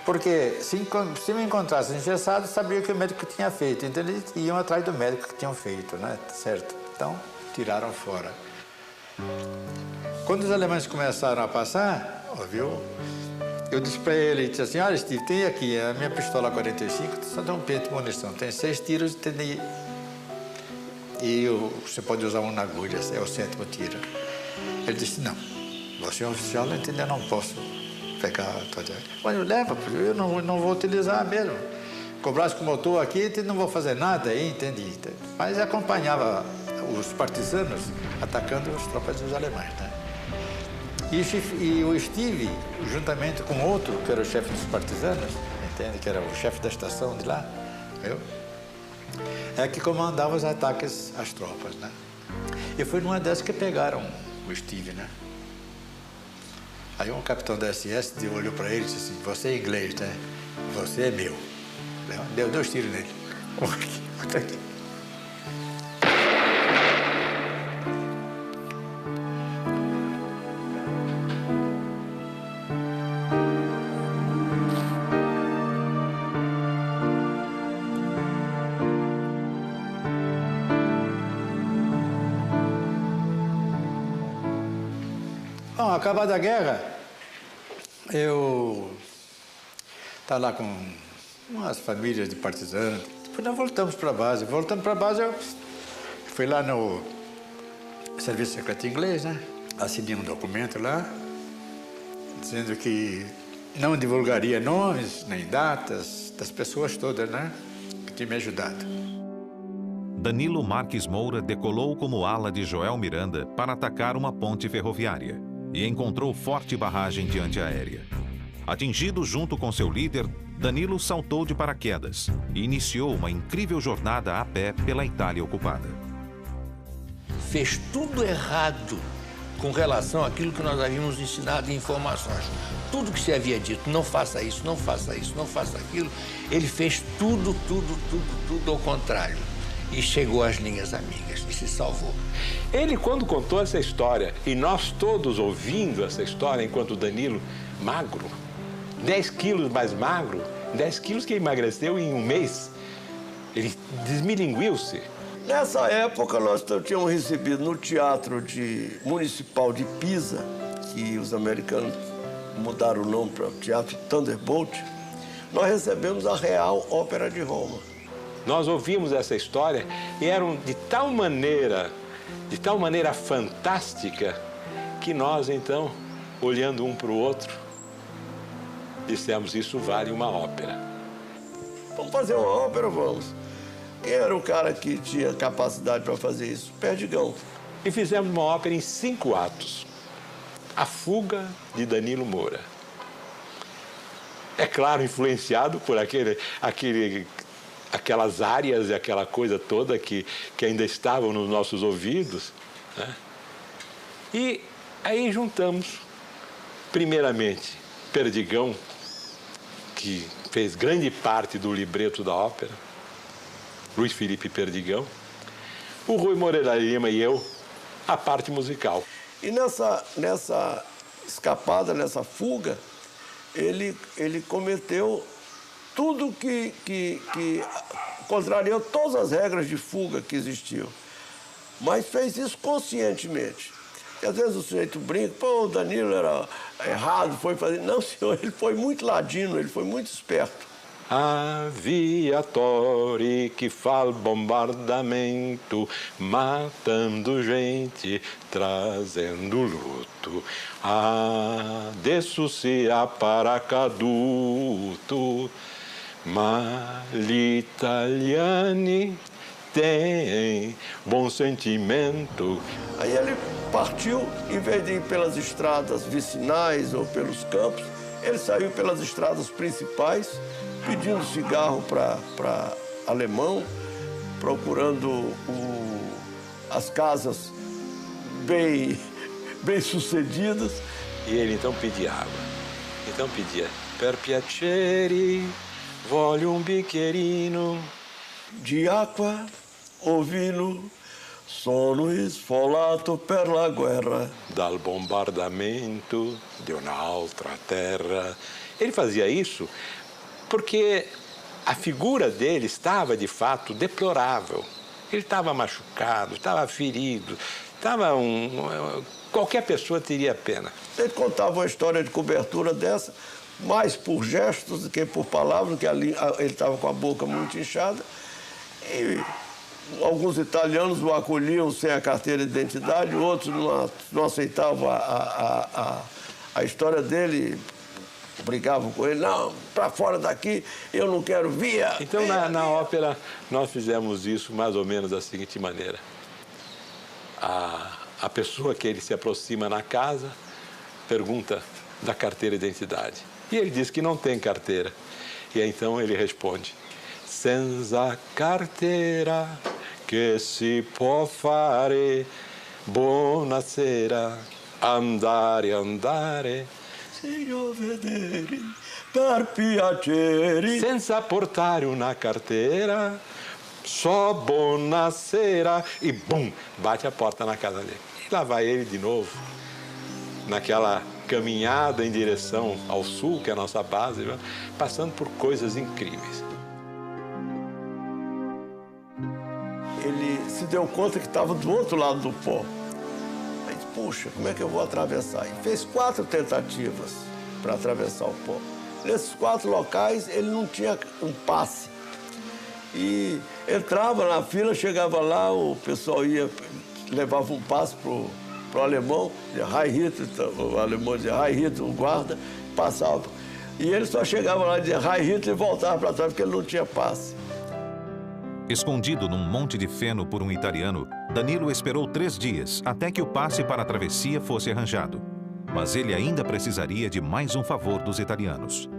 Speaker 7: Porque se me encontrassem engessado, sabia que o médico tinha feito. Então eles iam atrás do médico que tinham feito, né? Certo? Então, tiraram fora. Quando os alemães começaram a passar, viu? Eu disse para ele, disse assim, olha, Steve, tem aqui a minha pistola 45, só tem um pente de munição, tem 6 tiros, entende? E você pode usar um na agulha, é o 7º tiro. Ele disse, não, você é um oficial, entendeu? Eu não posso pegar. Olha, leva, porque eu não vou utilizar mesmo. Com o braço como eu estou aqui, não vou fazer nada aí, entende? Mas acompanhava os partisanos atacando as tropas dos alemães, né? E o Steve, juntamente com outro, que era o chefe dos partisanos, entende? Que era o chefe da estação de lá, viu? É que comandava os ataques às tropas, né? E foi numa dessas que pegaram o Steve, né? Aí um capitão da SS olhou para ele e disse assim, você é inglês, né? Você é meu. Deu 2 tiros nele. Outro aqui. Bom, acabada a guerra, eu estava lá com umas famílias de partisanos. Depois nós voltamos para a base. Voltando para a base, eu fui lá no Serviço Secreto Inglês, né? Assinei um documento lá, dizendo que não divulgaria nomes nem datas das pessoas todas, né? Que tinham me ajudado.
Speaker 3: Danilo Marques Moura decolou como ala de Joel Miranda para atacar uma ponte ferroviária e encontrou forte barragem de antiaérea. Atingido junto com seu líder, Danilo saltou de paraquedas e iniciou uma incrível jornada a pé pela Itália ocupada.
Speaker 18: Fez tudo errado com relação àquilo que nós havíamos ensinado em informações. Tudo que se havia dito, não faça isso, não faça isso, não faça aquilo, ele fez tudo ao contrário. E chegou às linhas amigas e se salvou.
Speaker 13: Ele, quando contou essa história, e nós todos ouvindo essa história, enquanto Danilo, magro, 10 quilos mais magro, 10 quilos que emagreceu em um mês, ele desmilinguiu-se.
Speaker 4: Nessa época, nós tínhamos recebido no Teatro Municipal de Pisa, que os americanos mudaram o nome para o Teatro Thunderbolt, nós recebemos a Real Ópera de Roma.
Speaker 13: Nós ouvimos essa história e eram de tal maneira fantástica, que nós, então, olhando um para o outro, Dissemos, isso vale uma ópera.
Speaker 4: Vamos fazer uma ópera, vamos. Quem era o cara que tinha capacidade para fazer isso? Perdigão.
Speaker 13: E fizemos uma ópera em 5 atos. A Fuga, de Danilo Moura. É claro, influenciado por aquelas áreas e aquela coisa toda que ainda estavam nos nossos ouvidos, né? E aí juntamos, primeiramente, Perdigão, que fez grande parte do libreto da ópera, Luiz Felipe Perdigão, o Rui Moreira Lima e eu, a parte musical.
Speaker 4: E nessa escapada, nessa fuga, ele cometeu tudo que contrariou todas as regras de fuga que existiam. Mas fez isso conscientemente. E às vezes o sujeito brinca, pô, o Danilo era errado, foi fazer... Não, senhor, ele foi muito ladino, ele foi muito esperto.
Speaker 13: Aviatori que faz bombardamento, matando gente, trazendo luto. Adesso sia paracaduto, ma gli italiani têm bom sentimento.
Speaker 4: Aí ele partiu, em vez de ir pelas estradas vicinais ou pelos campos, ele saiu pelas estradas principais, pedindo cigarro para alemão, procurando as casas bem sucedidas.
Speaker 13: E ele então pedia água. Então pedia, per piacere, voglio un bicchierino
Speaker 4: di acqua o vino, sono sfolato per la guerra.
Speaker 13: Dal bombardamento de un'altra terra. Ele fazia isso porque a figura dele estava, de fato, deplorável. Ele estava machucado, estava ferido, qualquer pessoa teria pena.
Speaker 4: Ele contava uma história de cobertura dessa, mais por gestos do que por palavras, porque ele estava com a boca muito inchada. E alguns italianos o acolhiam sem a carteira de identidade, outros não aceitavam a história dele, brigavam com ele, não, para fora daqui, eu não quero via.
Speaker 13: Então, na ópera, nós fizemos isso mais ou menos da seguinte maneira. A pessoa que ele se aproxima na casa pergunta da carteira de identidade. E ele diz que não tem carteira. E então ele responde, senza carteira che si può fare, buonasera, andare, andare.
Speaker 4: Signor vedere, per piacere.
Speaker 13: Senza portare una carteira, só buonasera. E bum, bate a porta na casa dele. E lá vai ele de novo, naquela caminhada em direção ao sul, que é a nossa base, passando por coisas incríveis.
Speaker 4: Ele se deu conta que estava do outro lado do pó. Aí disse, puxa, como é que eu vou atravessar? E fez 4 tentativas para atravessar o pó. Nesses 4 locais, ele não tinha um passe. E entrava na fila, chegava lá, o pessoal levava um passe pro alemão, dizia Heil Hitler, o alemão dizia Heil Hitler, o guarda, passava. E ele só chegava lá e dizia Heil Hitler e voltava para trás, porque ele não tinha passe.
Speaker 3: Escondido num monte de feno por um italiano, Danilo esperou 3 dias até que o passe para a travessia fosse arranjado. Mas ele ainda precisaria de mais um favor dos italianos.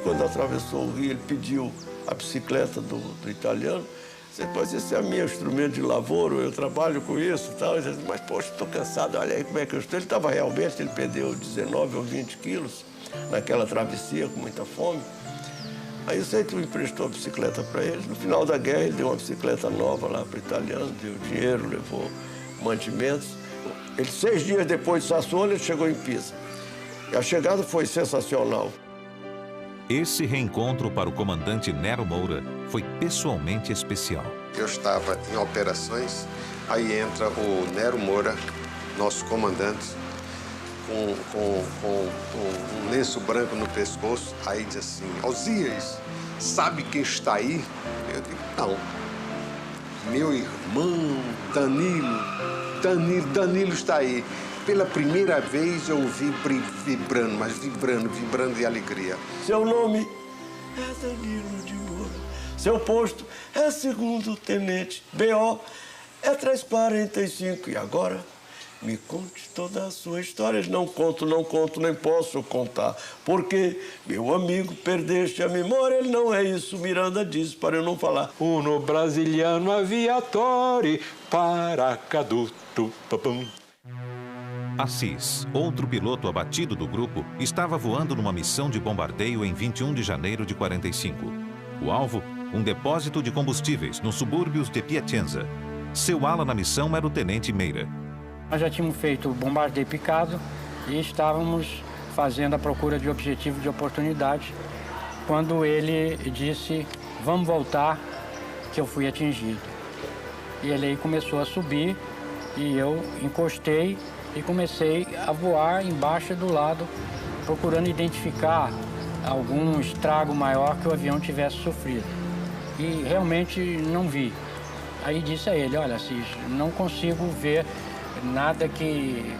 Speaker 4: Quando atravessou o rio, ele pediu a bicicleta do italiano. Você pode dizer, esse é meu instrumento de lavouro, eu trabalho com isso e tal. Ele disse, mas, poxa, estou cansado, olha aí como é que eu estou. Ele estava realmente, ele perdeu 19 ou 20 quilos naquela travessia com muita fome. Aí o Seito emprestou a bicicleta para ele. No final da guerra, ele deu uma bicicleta nova lá para o italiano, deu dinheiro, levou mantimentos. Ele, 6 dias depois de Sassuolo, ele chegou em Pisa. E a chegada foi sensacional.
Speaker 3: Esse reencontro para o comandante Nero Moura foi pessoalmente especial.
Speaker 19: Eu estava em operações, aí entra o Nero Moura, nosso comandante, com um lenço branco no pescoço, aí diz assim, Osias, sabe quem está aí? Eu digo, não. Meu irmão, Danilo está aí. Pela primeira vez eu o vi vibrando, mas vibrando de alegria.
Speaker 4: Seu nome é Danilo de Moura. Seu posto é segundo tenente. BO é 345. E agora, me conte toda a sua história. Não conto, nem posso contar. Porque, meu amigo, perdeste a memória. Ele não é isso, Miranda disse, para eu não falar.
Speaker 13: Uno brasiliano aviatori, paracaduto, papum.
Speaker 3: Assis, outro piloto abatido do grupo, estava voando numa missão de bombardeio em 21 de janeiro de 45. O alvo, um depósito de combustíveis nos subúrbios de Piacenza. Seu ala na missão era o tenente Meira.
Speaker 10: Nós já tínhamos feito o bombardeio picado e estávamos fazendo a procura de objetivo de oportunidade quando ele disse, vamos voltar, que eu fui atingido. E ele aí começou a subir e eu encostei e comecei a voar embaixo do lado, procurando identificar algum estrago maior que o avião tivesse sofrido. E realmente não vi. Aí disse a ele, olha, Assis, não consigo ver nada que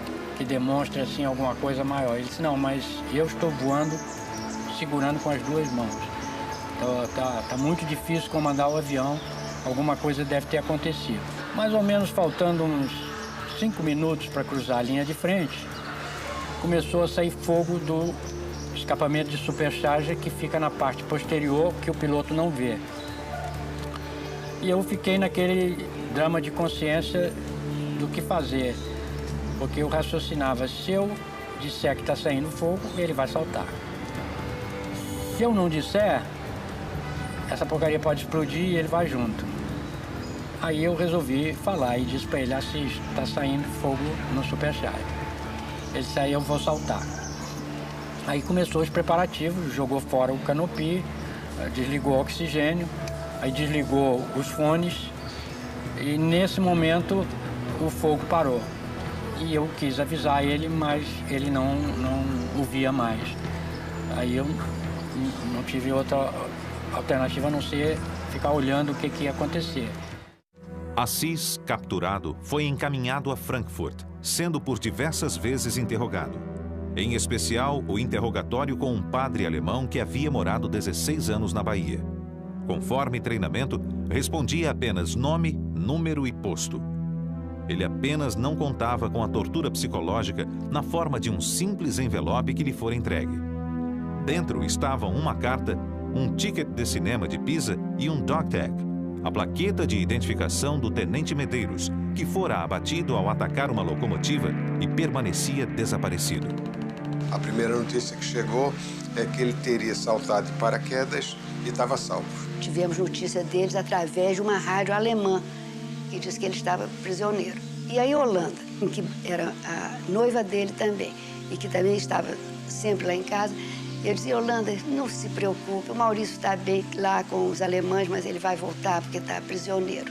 Speaker 10: demonstre assim, alguma coisa maior. Ele disse, não, mas eu estou voando, segurando com as duas mãos. Então, tá muito difícil comandar o avião, alguma coisa deve ter acontecido. Mais ou menos faltando uns 5 minutos para cruzar a linha de frente, começou a sair fogo do escapamento de supercharger que fica na parte posterior, que o piloto não vê. E eu fiquei naquele drama de consciência do que fazer, porque eu raciocinava, se eu disser que está saindo fogo, ele vai saltar. Se eu não disser, essa porcaria pode explodir e ele vai junto. Aí eu resolvi falar e disse para ele, Assis, está saindo fogo no supercharger. Ele disse, aí eu vou saltar. Aí começou os preparativos, jogou fora o canopi, desligou o oxigênio, aí desligou os fones e nesse momento o fogo parou. E eu quis avisar ele, mas ele não o via mais. Aí eu não tive outra alternativa a não ser ficar olhando o que ia acontecer.
Speaker 3: Assis, capturado, foi encaminhado a Frankfurt, sendo por diversas vezes interrogado. Em especial, o interrogatório com um padre alemão que havia morado 16 anos na Bahia. Conforme treinamento, respondia apenas nome, número e posto. Ele apenas não contava com a tortura psicológica na forma de um simples envelope que lhe fora entregue. Dentro estavam uma carta, um ticket de cinema de Pisa e um dog tag, a plaqueta de identificação do tenente Medeiros, que fora abatido ao atacar uma locomotiva e permanecia desaparecido.
Speaker 19: A primeira notícia que chegou é que ele teria saltado de paraquedas e estava salvo.
Speaker 20: Tivemos notícia deles através de uma rádio alemã, que disse que ele estava prisioneiro. E a Yolanda, que era a noiva dele também, e que também estava sempre lá em casa, eu disse, Yolanda, não se preocupe, o Maurício está bem lá com os alemães, mas ele vai voltar porque está prisioneiro.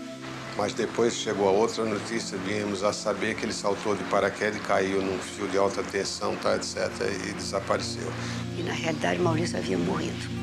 Speaker 19: Mas depois chegou a outra notícia, viemos a saber que ele saltou de paraquedas e caiu num fio de alta tensão, tá, etc., e desapareceu.
Speaker 20: E na realidade, Maurício havia morrido.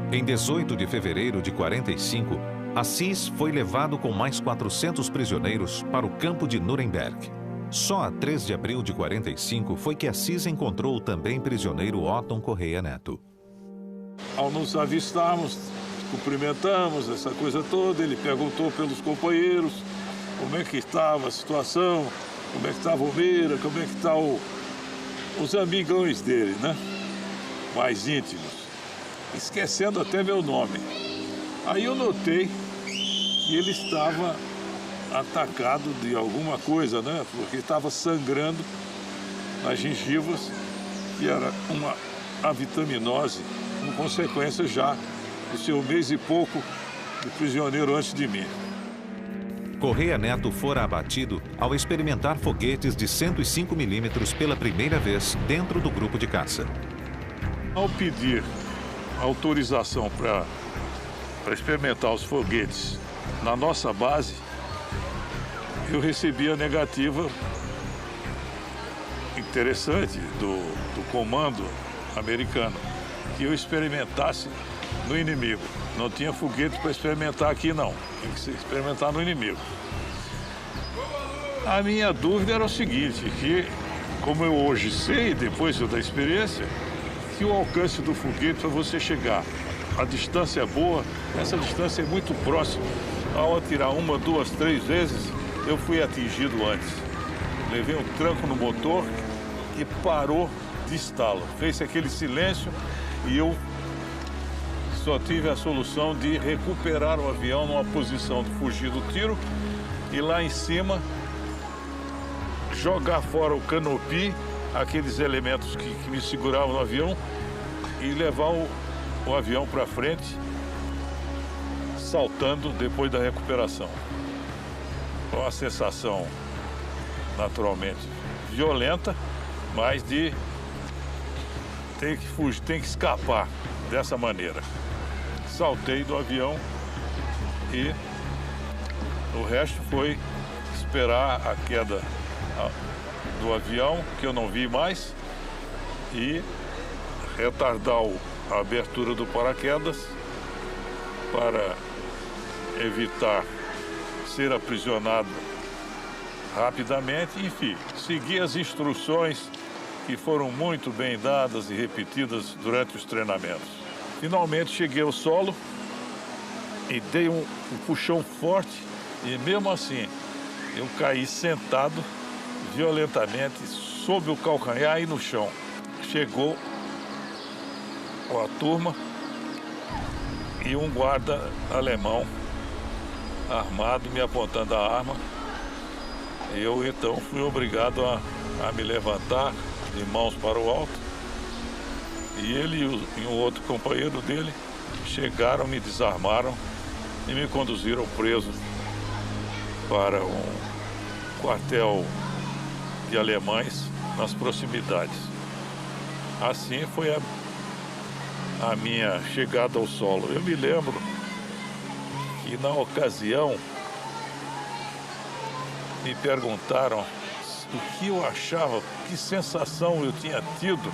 Speaker 3: Em 18 de fevereiro de 45, Assis foi levado com mais 400 prisioneiros para o campo de Nuremberg. Só a 3 de abril de 45 foi que Assis encontrou o também prisioneiro Otton Correia Neto.
Speaker 21: Ao nos avistarmos, cumprimentamos, essa coisa toda, ele perguntou pelos companheiros como é que estava a situação, como é que estava o Meira, como é que estão os amigões dele, né? Mais íntimos. Esquecendo até meu nome. Aí eu notei que ele estava atacado de alguma coisa, né? Porque estava sangrando nas gengivas, que era uma avitaminose, com consequência já do seu mês e pouco de prisioneiro antes de mim.
Speaker 3: Correia Neto fora abatido ao experimentar foguetes de 105 mm pela primeira vez dentro do grupo de caça.
Speaker 21: Ao pedir autorização para experimentar os foguetes na nossa base, eu recebi a negativa interessante do comando americano, que eu experimentasse no inimigo. Não tinha foguete para experimentar aqui, não. Tem que experimentar no inimigo. A minha dúvida era o seguinte, que, como eu hoje sei, depois da experiência, que o alcance do foguete para você chegar, a distância é boa, essa distância é muito próxima. Ao atirar 1, 2, 3 vezes, eu fui atingido antes. Levei um tranco no motor e parou de estalo. Fez aquele silêncio e eu só tive a solução de recuperar o avião numa posição de fugir do tiro e lá em cima jogar fora o canopy, aqueles elementos que me seguravam no avião, e levar o avião para frente, saltando depois da recuperação. Foi uma sensação naturalmente violenta, mas de ter que fugir, tem que escapar dessa maneira. Saltei do avião e o resto foi esperar a queda do avião, que eu não vi mais, e retardar a abertura do paraquedas para evitar ser aprisionado rapidamente. Enfim, seguir as instruções que foram muito bem dadas e repetidas durante os treinamentos. Finalmente cheguei ao solo e dei um puxão forte e mesmo assim eu caí sentado violentamente sob o calcanhar e no chão. Chegou a turma e um guarda alemão armado me apontando a arma. Eu então fui obrigado a me levantar de mãos para o alto. E ele e um outro companheiro dele chegaram, me desarmaram e me conduziram preso para um quartel de alemães nas proximidades. Assim foi a minha chegada ao solo. Eu me lembro que na ocasião me perguntaram o que eu achava, que sensação eu tinha tido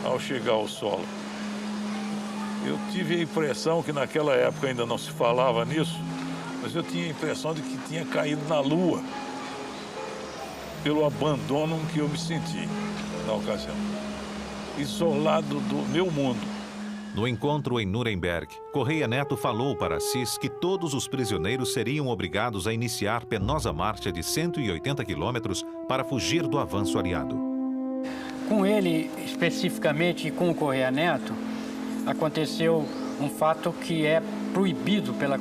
Speaker 21: ao chegar ao solo. Eu tive a impressão que naquela época ainda não se falava nisso, mas eu tinha a impressão de que tinha caído na lua, pelo abandono que eu me senti na ocasião, isolado do meu mundo.
Speaker 3: No encontro em Nuremberg, Correia Neto falou para Assis que todos os prisioneiros seriam obrigados a iniciar penosa marcha de 180 quilômetros para fugir do avanço aliado.
Speaker 10: Com ele, especificamente, e com o Correia Neto, aconteceu um fato que é proibido pela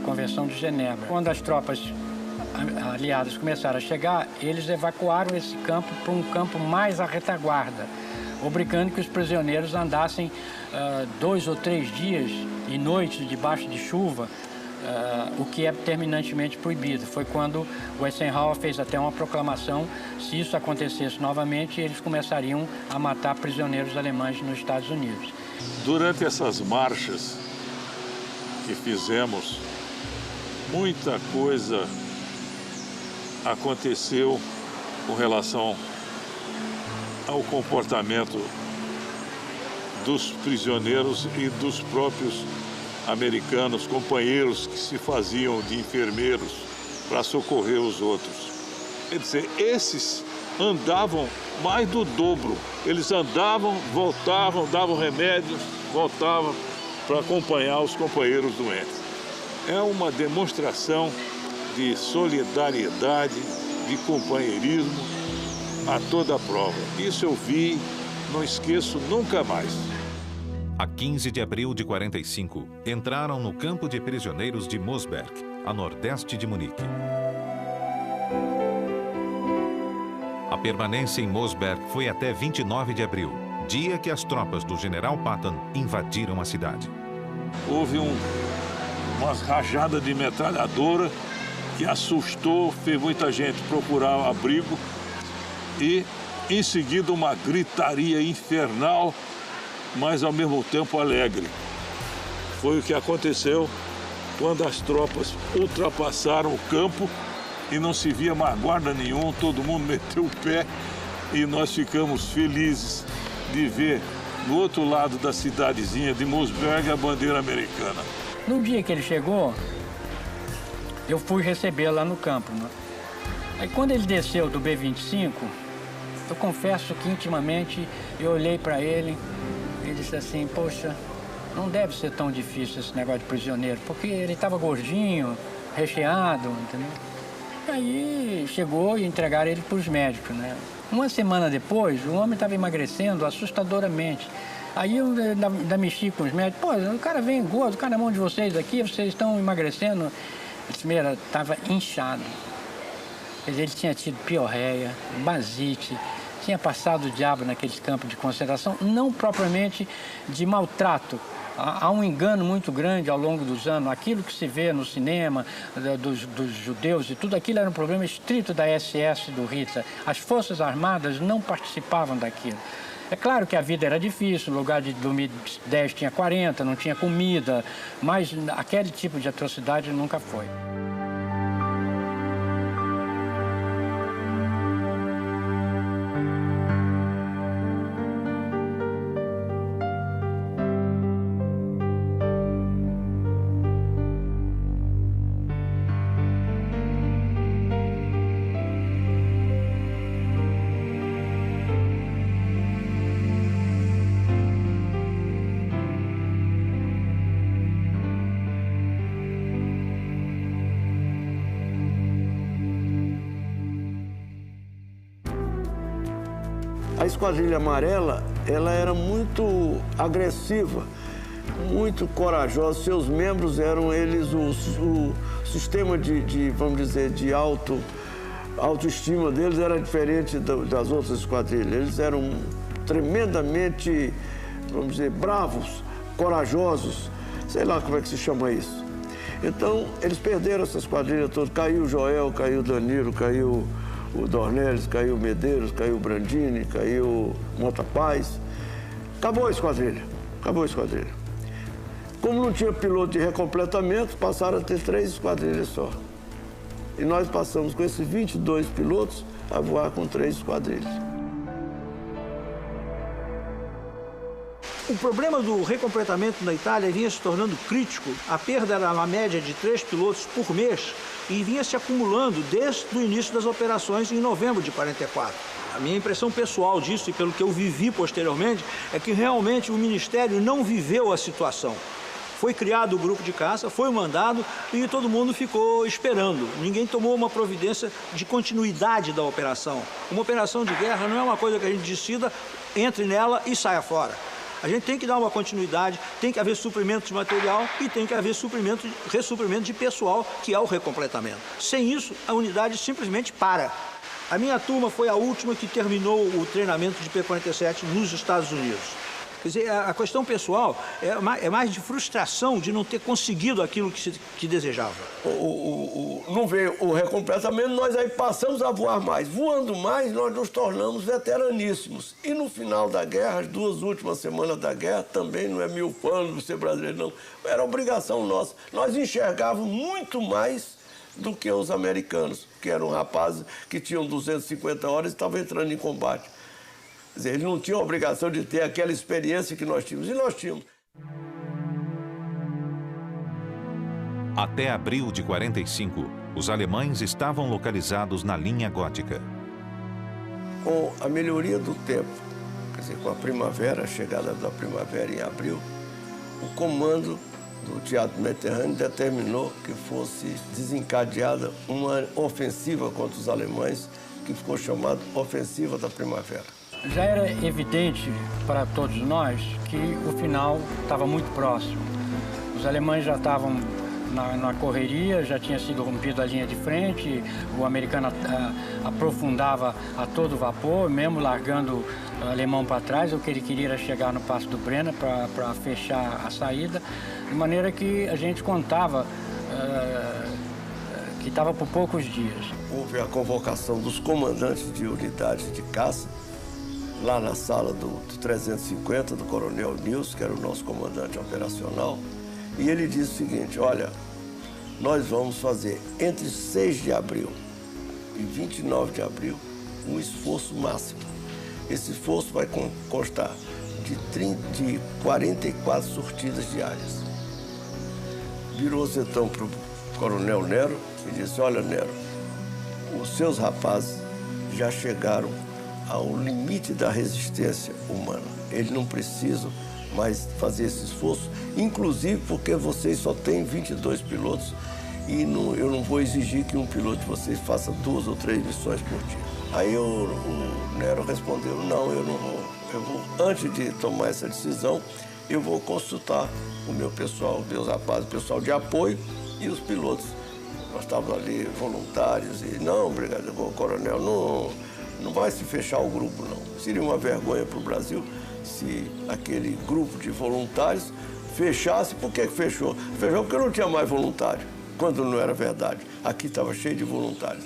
Speaker 10: Convenção de Genebra. Quando as tropas aliadas começaram a chegar, eles evacuaram esse campo para um campo mais à retaguarda, obrigando que os prisioneiros andassem 2 ou 3 dias e noites debaixo de chuva, o que é terminantemente proibido. Foi quando o Eisenhower fez até uma proclamação: se isso acontecesse novamente, eles começariam a matar prisioneiros alemães nos Estados Unidos.
Speaker 21: Durante essas marchas que fizemos, muita coisa aconteceu com relação ao comportamento dos prisioneiros e dos próprios americanos, companheiros que se faziam de enfermeiros para socorrer os outros. Quer dizer, esses andavam mais do dobro. Eles andavam, voltavam, davam remédios, voltavam para acompanhar os companheiros doentes. É uma demonstração de solidariedade, de companheirismo a toda a prova. Isso eu vi, não esqueço nunca mais.
Speaker 3: A 15 de abril de 45, entraram no campo de prisioneiros de Mosberg, a nordeste de Munique. A permanência em Mosberg foi até 29 de abril, dia que as tropas do general Patton invadiram a cidade.
Speaker 21: Houve umas rajadas de metralhadora que assustou, fez muita gente procurar abrigo e, em seguida, uma gritaria infernal, mas ao mesmo tempo alegre. Foi o que aconteceu quando as tropas ultrapassaram o campo e não se via mais guarda nenhum, todo mundo meteu o pé e nós ficamos felizes de ver do outro lado da cidadezinha de Moosberg a bandeira americana.
Speaker 10: No dia que ele chegou, eu fui recebê-lo lá no campo, né? Aí quando ele desceu do B-25, eu confesso que intimamente eu olhei para ele e disse assim, poxa, não deve ser tão difícil esse negócio de prisioneiro, porque ele estava gordinho, recheado, entendeu? Aí chegou e entregaram ele para os médicos, né? Uma semana depois, o homem estava emagrecendo assustadoramente. Aí eu ainda mexi com os médicos, pô, o cara vem gordo, o cara na mão de vocês aqui, vocês estão emagrecendo. Esse meira estava inchado. Quer dizer, ele tinha tido piorreia, basite, tinha passado o diabo naqueles campos de concentração, não propriamente de maltrato. Há um engano muito grande ao longo dos anos. Aquilo que se vê no cinema, dos judeus e tudo aquilo era um problema estrito da SS do Hitler. As Forças Armadas não participavam daquilo. É claro que a vida era difícil, no lugar de dormir 10 tinha 40, não tinha comida, mas aquele tipo de atrocidade nunca foi.
Speaker 4: A Esquadrilha Amarela, ela era muito agressiva, muito corajosa. Seus membros eram eles o sistema vamos dizer, de autoestima deles era diferente das outras esquadrilhas. Eles eram tremendamente, vamos dizer, bravos, corajosos, sei lá como é que se chama isso. Então, eles perderam essa esquadrilha toda. Caiu o Joel, caiu o Danilo, caiu o Dornelles, caiu o Medeiros, caiu o Brandini, caiu o Mota Paz. Acabou a esquadrilha, acabou a esquadrilha. Como não tinha piloto de recompletamento, passaram a ter 3 esquadrilhas só. E nós passamos com esses 22 pilotos a voar com 3 esquadrilhas.
Speaker 5: O problema do recompletamento na Itália vinha se tornando crítico. A perda era uma média de 3 pilotos por mês e vinha se acumulando desde o início das operações em novembro de 44. A minha impressão pessoal disso, e pelo que eu vivi posteriormente, é que realmente o Ministério não viveu a situação. Foi criado o grupo de caça, foi mandado e todo mundo ficou esperando. Ninguém tomou uma providência de continuidade da operação. Uma operação de guerra não é uma coisa que a gente decida, entre nela e saia fora. A gente tem que dar uma continuidade, tem que haver suprimento de material e tem que haver ressuprimento de pessoal, que é o recompletamento. Sem isso, a unidade simplesmente para. A minha turma foi a última que terminou o treinamento de P-47 nos Estados Unidos. Quer dizer, a questão pessoal é mais de frustração de não ter conseguido aquilo que desejava.
Speaker 4: Não veio o recompletamento, nós aí passamos a voar mais. Voando mais, nós nos tornamos veteraníssimos. E no final da guerra, as 2 últimas semanas da guerra, também não é mil panos ser brasileiro, não. Era obrigação nossa. Nós enxergávamos muito mais do que os americanos, que eram rapazes que tinham 250 horas e estavam entrando em combate. Quer dizer, eles não tinham a obrigação de ter aquela experiência que nós tínhamos, e nós tínhamos.
Speaker 3: Até abril de 45, os alemães estavam localizados na linha gótica.
Speaker 4: Com a melhoria do tempo, quer dizer, com a primavera, a chegada da primavera em abril, o comando do Teatro Mediterrâneo determinou que fosse desencadeada uma ofensiva contra os alemães, que ficou chamada Ofensiva da Primavera.
Speaker 10: Já era evidente para todos nós que o final estava muito próximo. Os alemães já estavam na correria, já tinha sido rompida a linha de frente, o americano aprofundava a todo vapor, mesmo largando o alemão para trás. O que ele queria era chegar no Passo do Brenner para fechar a saída, de maneira que a gente contava que estava por poucos dias.
Speaker 4: Houve a convocação dos comandantes de unidades de caça, lá na sala do 350, do Coronel Nilson, que era o nosso comandante operacional, e ele disse o seguinte: olha, nós vamos fazer entre 6 de abril e 29 de abril um esforço máximo. Esse esforço vai constar de 44 sortidas diárias. Virou-se então para o coronel Nero e disse: olha, Nero, os seus rapazes já chegaram ao limite da resistência humana. Eles não precisam mais fazer esse esforço, inclusive porque vocês só têm 22 pilotos e eu não vou exigir que um piloto de vocês faça 2 ou 3 missões por dia. Aí o Nero respondeu: não, eu não vou. Antes de tomar essa decisão, eu vou consultar o meu pessoal, meus rapazes, o pessoal de apoio e os pilotos. Nós estávamos ali voluntários e não, brigadeiro, coronel, não vai se fechar o grupo, não. Seria uma vergonha para o Brasil se aquele grupo de voluntários fechasse. Por que fechou? Fechou porque não tinha mais voluntário, quando não era verdade. Aqui estava cheio de voluntários.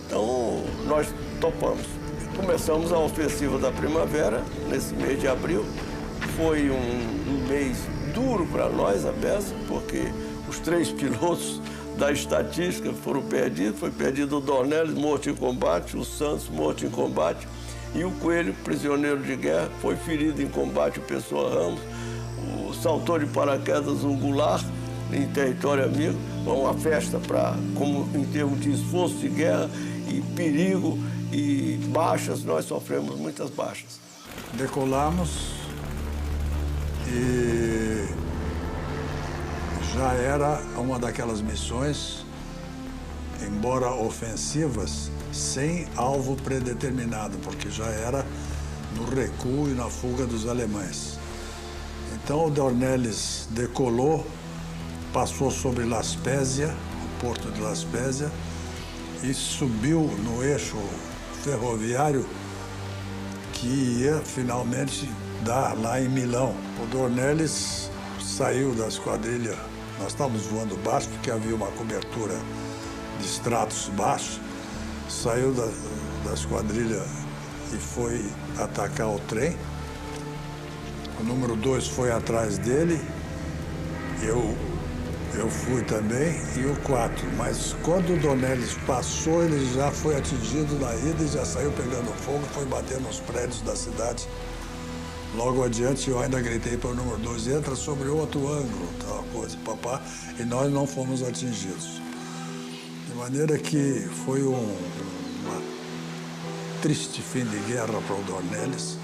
Speaker 4: Então, nós topamos. Começamos a ofensiva da primavera, nesse mês de abril. Foi um mês duro para nós, a beça, porque os 3 pilotos da estatística foram perdidos. Foi perdido o Dornelles, morto em combate, o Santos, morto em combate, e o Coelho, prisioneiro de guerra, foi ferido em combate, o Pessoa Ramos. O saltou de paraquedas o Goulart, em território amigo. Uma festa como em termos de esforço de guerra e perigo e baixas. Nós sofremos muitas baixas.
Speaker 2: Decolamos e já era uma daquelas missões, embora ofensivas, sem alvo predeterminado, porque já era no recuo e na fuga dos alemães. Então o Dornelles decolou, passou sobre La Spezia, o porto de La Spezia, e subiu no eixo ferroviário que ia finalmente dar lá em Milão. O Dornelles saiu da esquadrilha. Nós estávamos voando baixo porque havia uma cobertura de estratos baixos. Saiu da esquadrilha e foi atacar o trem. O número 2 foi atrás dele. Eu fui também, e o 4. Mas quando o Dornelles passou, ele já foi atingido na ida e já saiu pegando fogo, foi bater nos prédios da cidade. Logo adiante, eu ainda gritei para o número 2, entra sobre outro ângulo, tal coisa, papá, e nós não fomos atingidos. De maneira que foi uma triste fim de guerra para o Dornelles,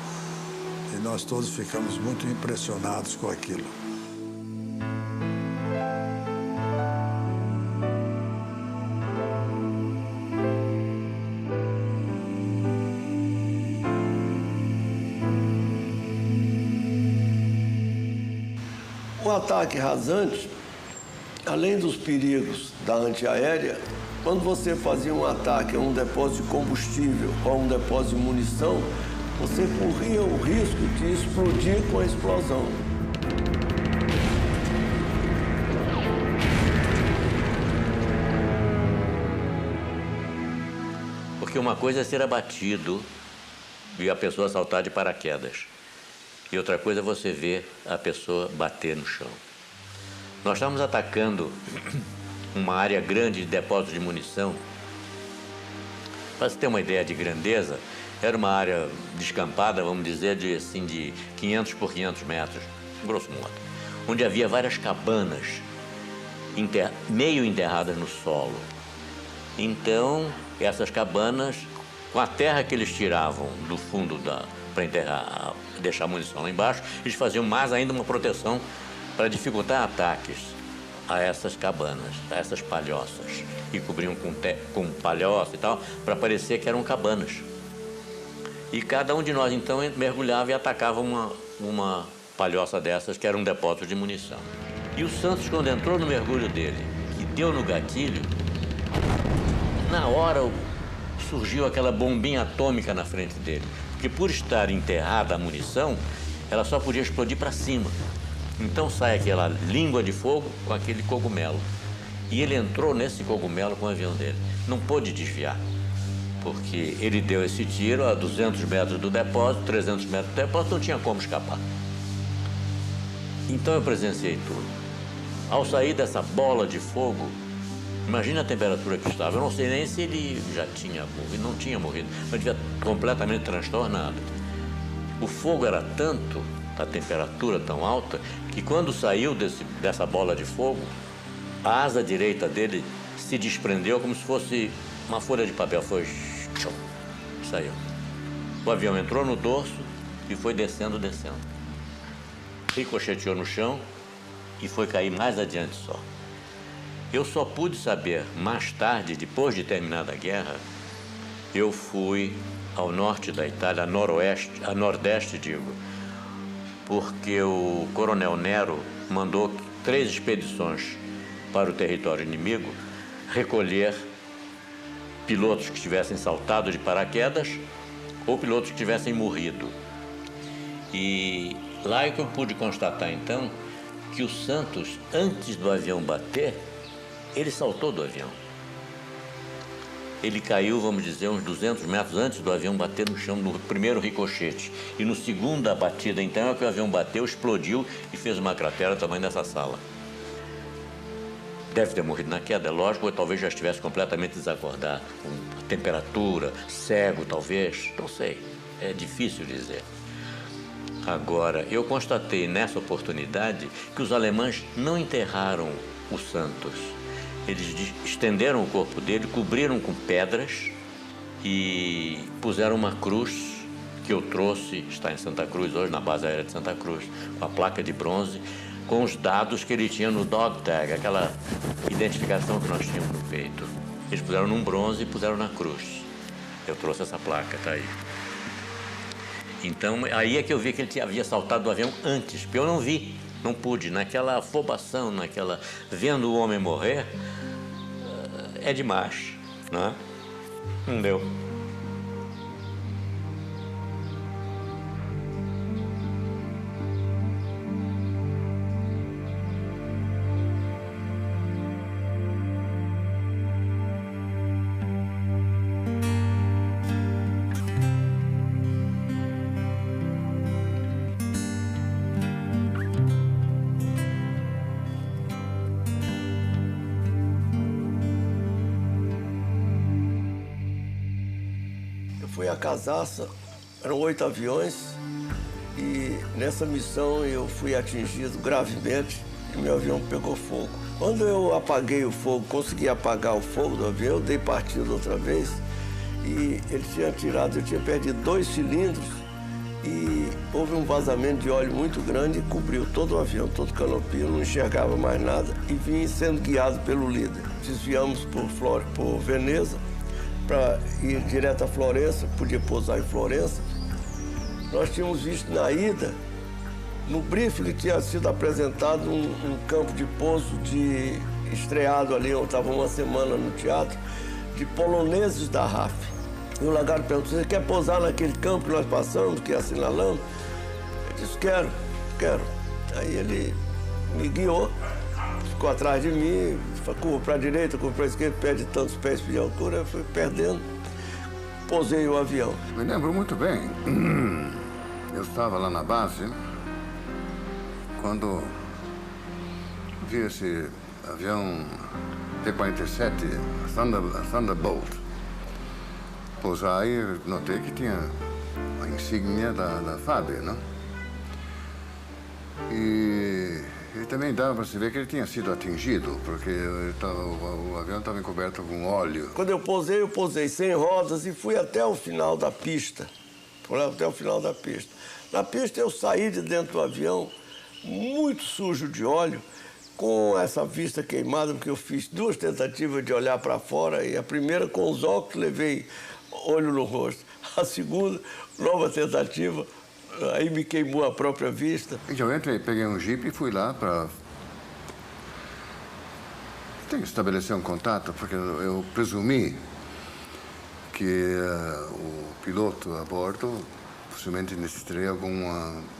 Speaker 2: e nós todos ficamos muito impressionados com aquilo.
Speaker 4: O ataque rasante, além dos perigos da antiaérea, quando você fazia um ataque a um depósito de combustível ou a um depósito de munição, você corria o risco de explodir com a explosão.
Speaker 1: Porque uma coisa é ser abatido e a pessoa saltar de paraquedas. E outra coisa é você ver a pessoa bater no chão. Nós estávamos atacando uma área grande de depósito de munição. Para você ter uma ideia de grandeza, era uma área descampada, vamos dizer, de 500 por 500 metros, grosso modo, onde havia várias cabanas meio enterradas no solo. Então, essas cabanas, com a terra que eles tiravam do fundo para enterrar, deixar a munição lá embaixo, eles faziam mais ainda uma proteção para dificultar ataques a essas cabanas, a essas palhoças, e cobriam com palhoça e tal, para parecer que eram cabanas. E cada um de nós, então, mergulhava e atacava uma palhoça dessas, que era um depósito de munição. E o Santos, quando entrou no mergulho dele, que deu no gatilho, na hora surgiu aquela bombinha atômica na frente dele. Porque por estar enterrada a munição, ela só podia explodir para cima. Então sai aquela língua de fogo com aquele cogumelo. E ele entrou nesse cogumelo com o avião dele. Não pôde desviar, porque ele deu esse tiro a 200 metros do depósito, 300 metros do depósito, não tinha como escapar. Então eu presenciei tudo. Ao sair dessa bola de fogo, Imagina a temperatura que estava. Eu não sei nem se ele já tinha morrido, não tinha morrido, mas devia completamente transtornado. O fogo era tanto, a temperatura tão alta, que quando saiu dessa bola de fogo, a asa direita dele se desprendeu como se fosse uma folha de papel. Foi... saiu. O avião entrou no dorso e foi descendo. Ricocheteou no chão e foi cair mais adiante só. Eu só pude saber mais tarde, depois de terminada a guerra, eu fui ao norte da Itália, a nordeste, digo, porque o coronel Nero mandou 3 expedições para o território inimigo recolher pilotos que tivessem saltado de paraquedas ou pilotos que tivessem morrido. E lá é que eu pude constatar, então, que o Santos, antes do avião bater, ele saltou do avião. Ele caiu, vamos dizer, uns 200 metros antes do avião bater no chão, no primeiro ricochete. E no segundo batida, então, é que o avião bateu, explodiu e fez uma cratera do tamanho dessa sala. Deve ter morrido na queda, é lógico, ou talvez já estivesse completamente desacordado, com temperatura, cego, talvez, não sei. É difícil dizer. Agora, eu constatei nessa oportunidade que os alemães não enterraram o Santos. Eles estenderam o corpo dele, cobriram com pedras e puseram uma cruz que eu trouxe, está em Santa Cruz hoje, na base aérea de Santa Cruz, com a placa de bronze, com os dados que ele tinha no dog tag, aquela identificação que nós tínhamos no peito. Eles puseram num bronze e puseram na cruz. Eu trouxe essa placa, tá aí. Então, aí é que eu vi que ele havia saltado do avião antes, porque eu não vi, não pude. Naquela afobação, vendo o homem morrer, é demais, não é? Não deu.
Speaker 4: Foi a Casaça, eram 8 aviões e nessa missão eu fui atingido gravemente e meu avião pegou fogo. Quando eu apaguei o fogo, consegui apagar o fogo do avião, eu dei partida outra vez e ele tinha tirado, eu tinha perdido 2 cilindros e houve um vazamento de óleo muito grande e cobriu todo o avião, todo o canopio, eu não enxergava mais nada e vim sendo guiado pelo líder. Desviamos por Veneza, para ir direto a Florença, podia pousar em Florença. Nós tínhamos visto na ida, no briefing que tinha sido apresentado um campo de pouso estreado ali, eu estava uma semana no teatro, de poloneses da RAF. E o lagarto perguntou, você quer pousar naquele campo que nós passamos, que é assinalando? Eu disse, quero. Aí ele me guiou, ficou atrás de mim, curva para a direita, curva para a esquerda, perde tantos pés de altura, eu fui perdendo, pousei o avião.
Speaker 11: Me lembro muito bem, eu estava lá na base, quando vi esse avião T-47, Thunderbolt, pousar e notei que tinha a insígnia da FAB, né? E também dava para se ver que ele tinha sido atingido, porque o avião estava encoberto com óleo.
Speaker 4: Quando eu posei sem rodas e fui até o final da pista. Na pista eu saí de dentro do avião, muito sujo de óleo, com essa vista queimada, porque eu fiz 2 tentativas de olhar para fora, e a primeira com os óculos levei olho no rosto. A segunda, nova tentativa, aí me queimou a própria vista.
Speaker 11: Então eu entrei, peguei um jipe e fui lá para... Tem que estabelecer um contato, porque eu presumi que o piloto a bordo possivelmente necessitaria algum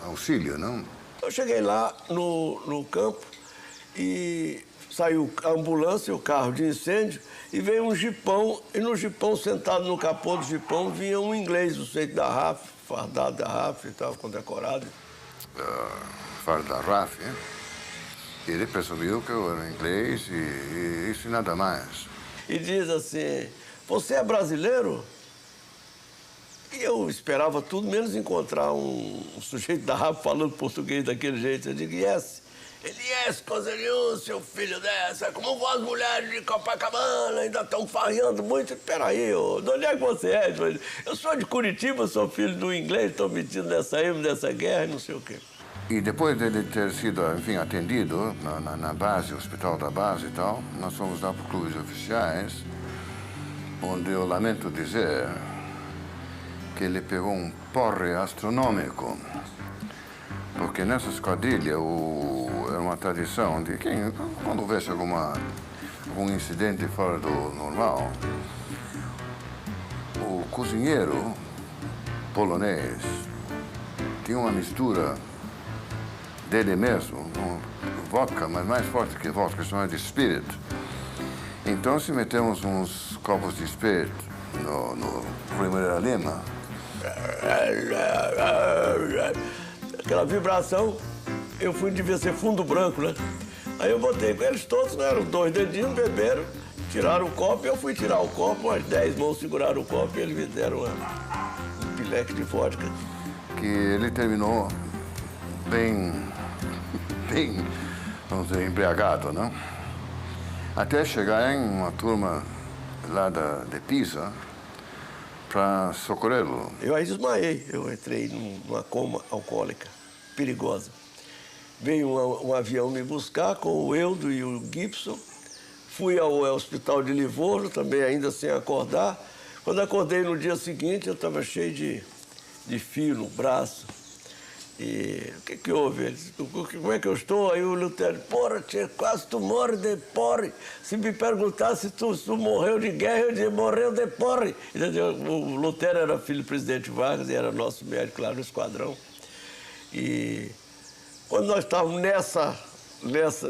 Speaker 11: auxílio, não?
Speaker 4: Eu cheguei lá no campo e saiu a ambulância, o carro de incêndio, e veio um jipão, e no jipão, sentado no capô do jipão, vinha um inglês, do seito da RAF, fardado da RAF e tal, condecorado.
Speaker 11: Farda da RAF, hein? Ele presumiu que eu era inglês e isso e nada mais.
Speaker 4: E diz assim, você é brasileiro? E eu esperava tudo menos encontrar um sujeito da rapa falando português daquele jeito. Eu digo, yes. Ele, yes, coisa nenhuma, seu filho dessa. Como as mulheres de Copacabana ainda estão farreando muito. Peraí, de onde é que você é? Eu sou de Curitiba, sou filho do inglês, estou metido nessa guerra e não sei o quê.
Speaker 11: E depois dele ter sido, enfim, atendido na base, hospital da base e tal, nós fomos lá para clubes oficiais, onde eu lamento dizer que ele pegou um porre astronômico. Porque nessa esquadrilha era uma tradição de quem, quando houvesse algum incidente fora do normal, o cozinheiro polonês tinha uma mistura dele mesmo, vodka, mas mais forte que vodka, chamada de spirit. Então, se metemos uns copos de spirit no Primeira Lima,
Speaker 4: aquela vibração, eu devia ser fundo branco, né? Aí eu botei com eles todos, né? Eram 2 dedinhos, beberam, tiraram o copo, e eu fui tirar o copo, as 10 mãos seguraram o copo e eles me deram um pileque de vodka.
Speaker 11: Que ele terminou bem, vamos dizer, embriagado, né? Até chegar em uma turma lá de Pisa para socorrê-lo.
Speaker 4: Eu aí desmaiei, eu entrei numa coma alcoólica, perigosa. Veio um avião me buscar com o Eudo e o Gibson. Fui ao hospital de Livorno, também ainda sem acordar. Quando acordei no dia seguinte, eu estava cheio de fio no braço. E o que houve? Ele disse, como é que eu estou? Aí o Lutero, porra, quase tu morre de porre. Se me perguntasse se tu morreu de guerra, eu dizia, morreu de porre. O Lutero era filho do presidente Vargas e era nosso médico lá no esquadrão. E quando nós estávamos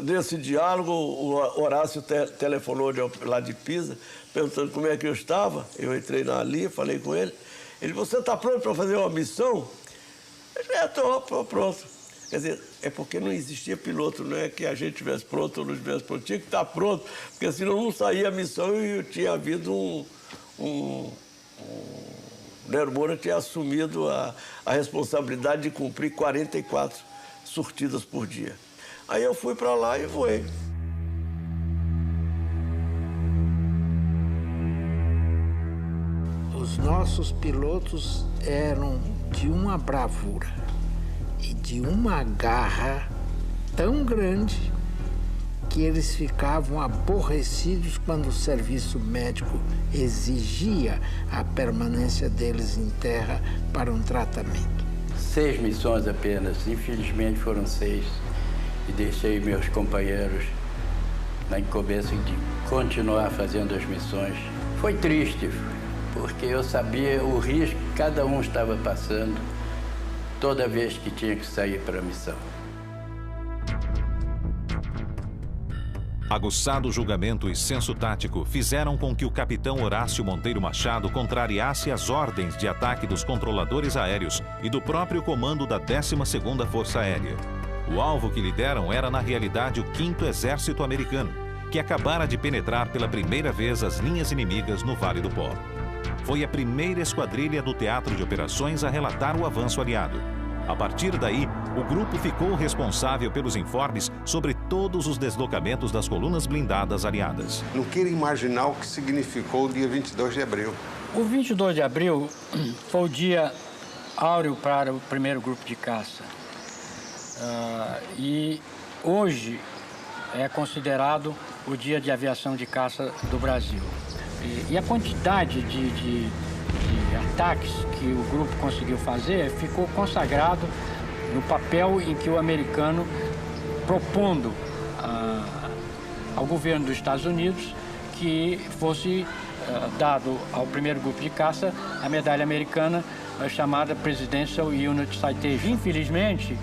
Speaker 4: nesse diálogo, o Horácio telefonou lá de Pisa, perguntando como é que eu estava. Eu entrei ali, falei com ele. Ele, você está pronto para fazer uma missão? Estou pronto. Quer dizer, é porque não existia piloto, não é que a gente estivesse pronto ou não estivesse pronto. Tinha que estar pronto, porque senão não saía a missão e tinha havido Nero Moura tinha assumido a responsabilidade de cumprir 44 sortidas por dia. Aí eu fui para lá e voei.
Speaker 12: Os nossos pilotos eram de uma bravura e de uma garra tão grande que eles ficavam aborrecidos quando o serviço médico exigia a permanência deles em terra para um tratamento.
Speaker 10: 6 missões apenas, infelizmente foram 6, e deixei meus companheiros na incumbência de continuar fazendo as missões. Foi triste, porque eu sabia o risco que cada um estava passando toda vez que tinha que sair para a missão.
Speaker 3: Aguçado julgamento e senso tático fizeram com que o capitão Horácio Monteiro Machado contrariasse as ordens de ataque dos controladores aéreos e do próprio comando da 12ª Força Aérea. O alvo que lhe deram era, na realidade, o 5º Exército Americano, que acabara de penetrar pela primeira vez as linhas inimigas no Vale do Pó. Foi a primeira esquadrilha do Teatro de Operações a relatar o avanço aliado. A partir daí, o grupo ficou responsável pelos informes sobre todos os deslocamentos das colunas blindadas aliadas.
Speaker 19: Não quero imaginar o que significou o dia 22 de abril.
Speaker 10: O 22 de abril foi o dia áureo para o primeiro grupo de caça. E hoje é considerado o dia de aviação de caça do Brasil. E a quantidade de ataques que o grupo conseguiu fazer ficou consagrado no papel em que o americano, propondo ao governo dos Estados Unidos que fosse dado ao primeiro grupo de caça a medalha americana chamada Presidential Unit Citation. Infelizmente,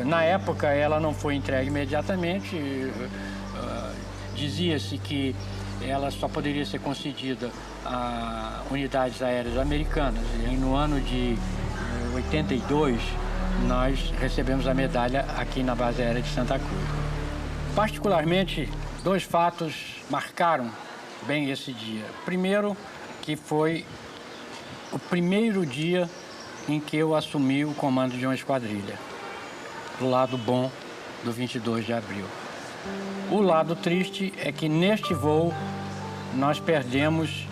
Speaker 10: na época ela não foi entregue imediatamente. Dizia-se que ela só poderia ser concedida a unidades aéreas americanas. E no ano de 82, nós recebemos a medalha aqui na base aérea de Santa Cruz. Particularmente, 2 fatos marcaram bem esse dia. Primeiro, que foi o primeiro dia em que eu assumi o comando de uma esquadrilha, do lado bom do 22 de abril. O lado triste é que neste voo nós perdemos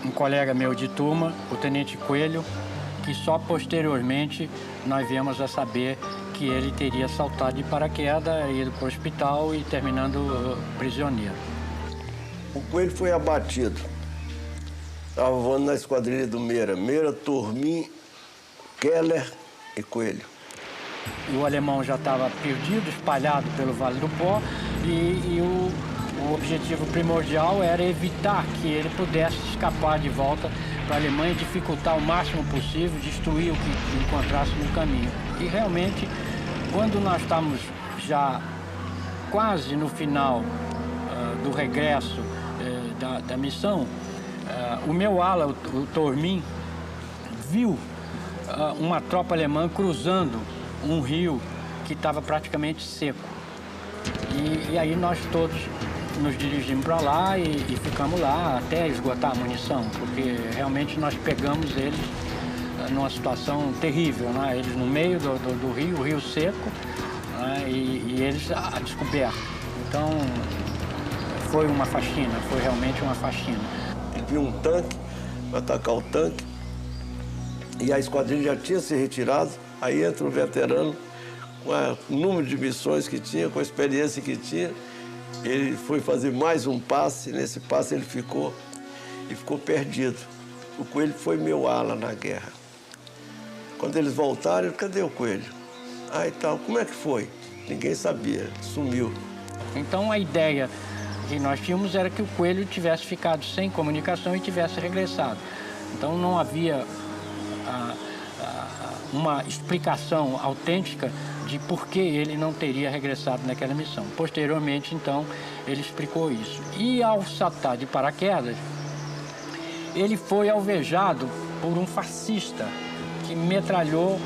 Speaker 10: um colega meu de turma, o Tenente Coelho, que só posteriormente nós viemos a saber que ele teria saltado de paraquedas, ido para o hospital e terminando prisioneiro.
Speaker 4: O Coelho foi abatido. Estava voando na esquadrilha do Meira. Meira, Tormin, Keller e Coelho.
Speaker 10: O alemão já estava perdido, espalhado pelo Vale do Pó, e o objetivo primordial era evitar que ele pudesse escapar de volta para a Alemanha, dificultar o máximo possível, destruir o que encontrasse no caminho. E realmente, quando nós estávamos já quase no final do regresso da missão, o meu ala, o Tormin, viu uma tropa alemã cruzando um rio que estava praticamente seco. E aí nós todos nos dirigimos para lá e ficamos lá até esgotar a munição, porque realmente nós pegamos eles numa situação terrível, né? Eles no meio do rio, o rio seco, né? e eles a descoberto. Então foi uma faxina, foi realmente uma faxina.
Speaker 4: Ele viu um tanque, vai atacar o tanque, e a esquadrilha já tinha se retirado. Aí entra um veterano, com o número de missões que tinha, com a experiência que tinha. Ele foi fazer mais um passe, nesse passe ele ficou perdido. O Coelho foi meu ala na guerra. Quando eles voltaram, cadê o Coelho? Ah, e tal, como é que foi? Ninguém sabia, sumiu.
Speaker 10: Então a ideia que nós tínhamos era que o Coelho tivesse ficado sem comunicação e tivesse regressado. Então não havia uma explicação autêntica de por que ele não teria regressado naquela missão. Posteriormente, então, ele explicou isso. E ao saltar de paraquedas, ele foi alvejado por um fascista que metralhou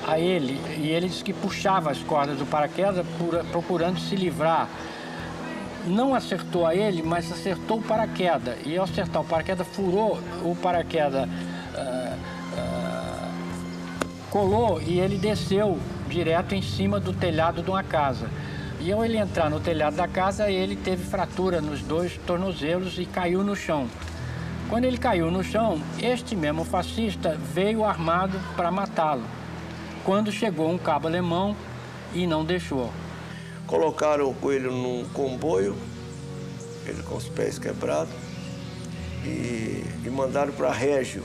Speaker 10: a ele, e ele disse que puxava as cordas do paraquedas procurando se livrar. Não acertou a ele, mas acertou o paraquedas. E ao acertar o paraquedas, furou o paraquedas, colou, e ele desceu direto em cima do telhado de uma casa. E ao ele entrar no telhado da casa, ele teve fratura nos 2 tornozelos e caiu no chão. Quando ele caiu no chão, este mesmo fascista veio armado para matá-lo. Quando chegou um cabo alemão e não deixou.
Speaker 4: Colocaram o Coelho num comboio, ele com os pés quebrados, e mandaram para Régio.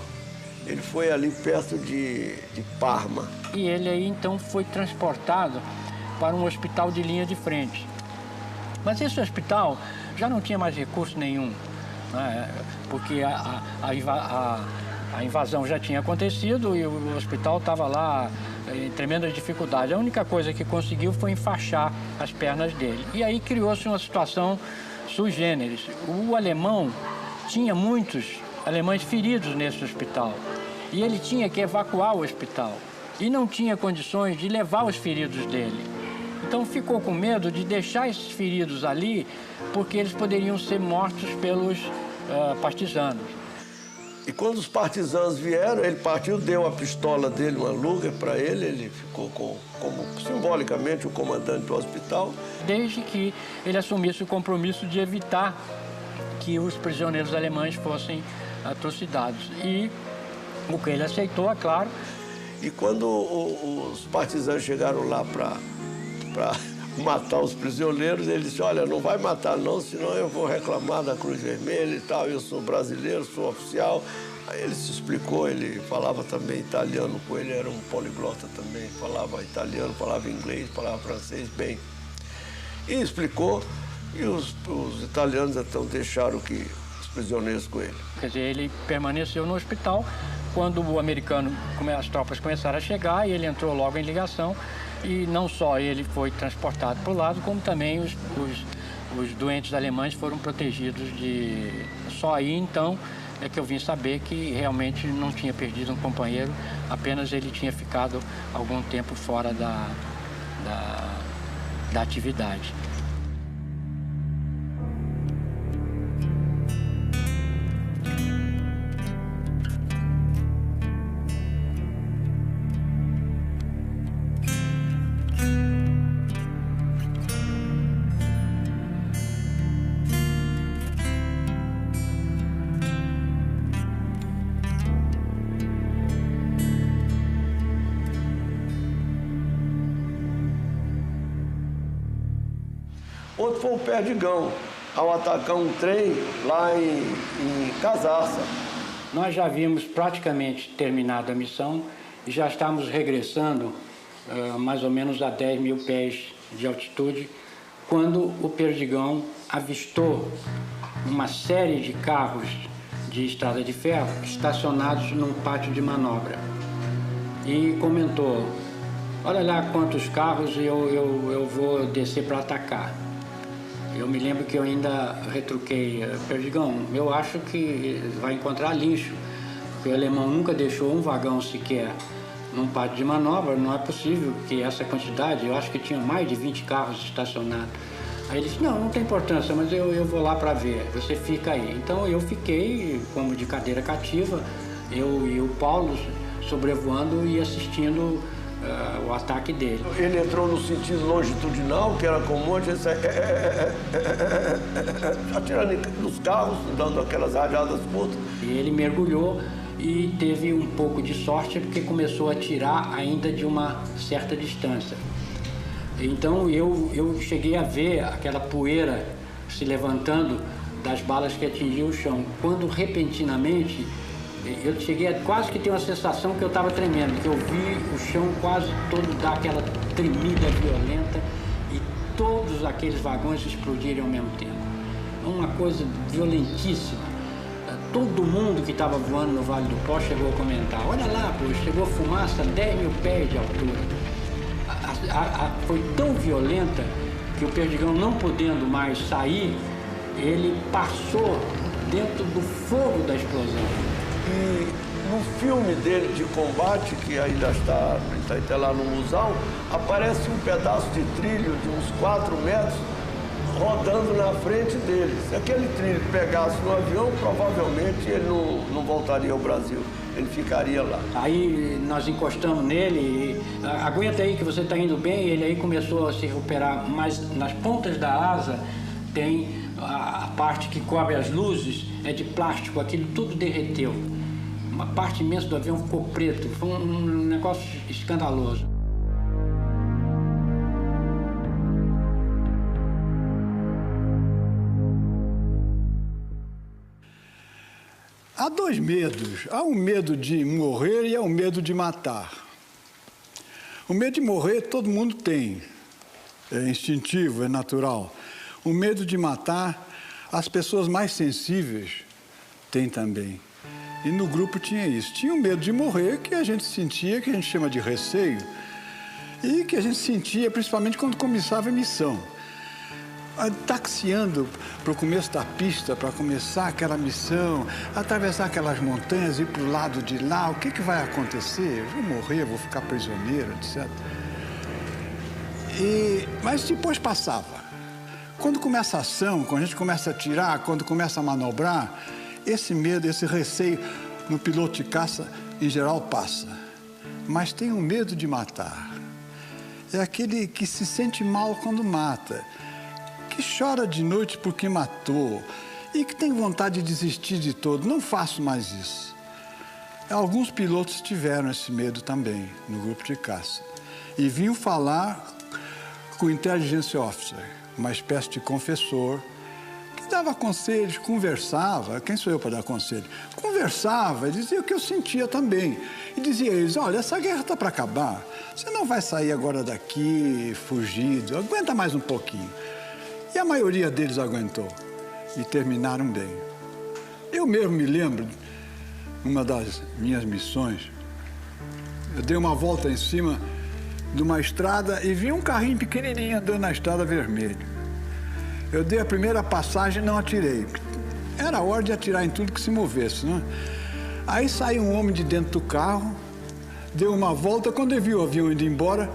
Speaker 4: Ele foi ali perto de Parma.
Speaker 10: E ele aí, então, foi transportado para um hospital de linha de frente. Mas esse hospital já não tinha mais recurso nenhum, né? Porque a invasão já tinha acontecido e o hospital estava lá em tremenda dificuldade. A única coisa que conseguiu foi enfaixar as pernas dele. E aí criou-se uma situação sui generis. O alemão tinha muitos alemães feridos nesse hospital. E ele tinha que evacuar o hospital. E não tinha condições de levar os feridos dele. Então ficou com medo de deixar esses feridos ali, porque eles poderiam ser mortos pelos partisanos.
Speaker 4: E quando os partisanos vieram, ele partiu, deu a pistola dele, uma Luger para ele, ele ficou como simbolicamente o comandante do hospital.
Speaker 10: Desde que ele assumisse o compromisso de evitar que os prisioneiros alemães fossem atrocidades. E o que ele aceitou, é claro.
Speaker 4: E quando os partisanos chegaram lá para matar os prisioneiros, ele disse, olha, não vai matar não, senão eu vou reclamar da Cruz Vermelha e tal, eu sou brasileiro, sou oficial. Aí ele se explicou, ele falava também italiano, com ele era um poliglota também, falava italiano, falava inglês, falava francês bem. E explicou, e os italianos então deixaram os prisioneiros com ele.
Speaker 10: Quer dizer, ele permaneceu no hospital. Quando o americano, as tropas começaram a chegar, ele entrou logo em ligação e não só ele foi transportado para o lado, como também os doentes alemães foram protegidos de... Só aí, então, é que eu vim saber que realmente não tinha perdido um companheiro, apenas ele tinha ficado algum tempo fora da atividade.
Speaker 4: Outro foi o Perdigão, ao atacar um trem lá em Casarça.
Speaker 10: Nós já havíamos praticamente terminado a missão e já estávamos regressando mais ou menos a 10 mil pés de altitude, quando o Perdigão avistou uma série de carros de estrada de ferro estacionados num pátio de manobra. E comentou: olha lá quantos carros, eu vou descer para atacar. Eu me lembro que eu ainda retruquei: Perdigão, eu acho que vai encontrar lixo, porque o alemão nunca deixou um vagão sequer num pátio de manobra, não é possível que essa quantidade, eu acho que tinha mais de 20 carros estacionados. Aí ele disse: não tem importância, mas eu vou lá para ver, você fica aí. Então eu fiquei como de cadeira cativa, eu e o Paulo sobrevoando e assistindo o ataque dele.
Speaker 4: Ele entrou no sentido longitudinal, que era comum, a gente atirando nos carros, dando aquelas rajadas curtas.
Speaker 10: E ele mergulhou e teve um pouco de sorte, porque começou a atirar ainda de uma certa distância. Então eu cheguei a ver aquela poeira se levantando das balas que atingiam o chão, quando repentinamente eu cheguei a quase que ter uma sensação que eu estava tremendo, que eu vi o chão quase todo dar aquela tremida violenta e todos aqueles vagões explodirem ao mesmo tempo. Uma coisa violentíssima. Todo mundo que estava voando no Vale do Pó chegou a comentar: olha lá, pô, chegou a fumaça a 10 mil pés de altura. Foi tão violenta que o Perdigão, não podendo mais sair, ele passou dentro do fogo da explosão.
Speaker 4: E no filme dele de combate, que ainda está lá no museu, aparece um pedaço de trilho de uns 4 metros rodando na frente dele. Se aquele trilho pegasse no avião, provavelmente ele não voltaria ao Brasil, ele ficaria lá.
Speaker 10: Aí nós encostamos nele e aguenta aí que você está indo bem. Ele aí começou a se recuperar, mas nas pontas da asa tem a parte que cobre as luzes, é de plástico, aquilo tudo derreteu. Uma parte imensa do avião ficou preto, foi um negócio escandaloso.
Speaker 2: Há dois medos. Há um medo de morrer e há um medo de matar. O medo de morrer todo mundo tem. É instintivo, é natural. O medo de matar, as pessoas mais sensíveis têm também. E no grupo tinha isso. Tinha um medo de morrer que a gente sentia, que a gente chama de receio, e que a gente sentia principalmente quando começava a missão. Taxiando para o começo da pista, para começar aquela missão, atravessar aquelas montanhas, ir para o lado de lá, o que vai acontecer? Eu vou morrer, vou ficar prisioneiro, etc. Mas depois passava. Quando começa a ação, quando a gente começa a atirar, quando começa a manobrar, esse medo, esse receio no piloto de caça, em geral, passa. Mas tem um medo de matar. É aquele que se sente mal quando mata, que chora de noite porque matou e que tem vontade de desistir de todo. Não faço mais isso. Alguns pilotos tiveram esse medo também no grupo de caça e vinham falar com o Intelligence Officer, uma espécie de confessor, que dava conselhos, conversava. Quem sou eu para dar conselho? Conversava e dizia o que eu sentia também. E dizia a eles: olha, essa guerra está para acabar. Você não vai sair agora daqui fugido. Aguenta mais um pouquinho. E a maioria deles aguentou e terminaram bem. Eu mesmo me lembro, numa das minhas missões, eu dei uma volta em cima de uma estrada e vi um carrinho pequenininho andando na estrada vermelha. Eu dei a primeira passagem e não atirei. Era a hora de atirar em tudo que se movesse, né? Aí saiu um homem de dentro do carro, deu uma volta. Quando ele viu o avião indo embora,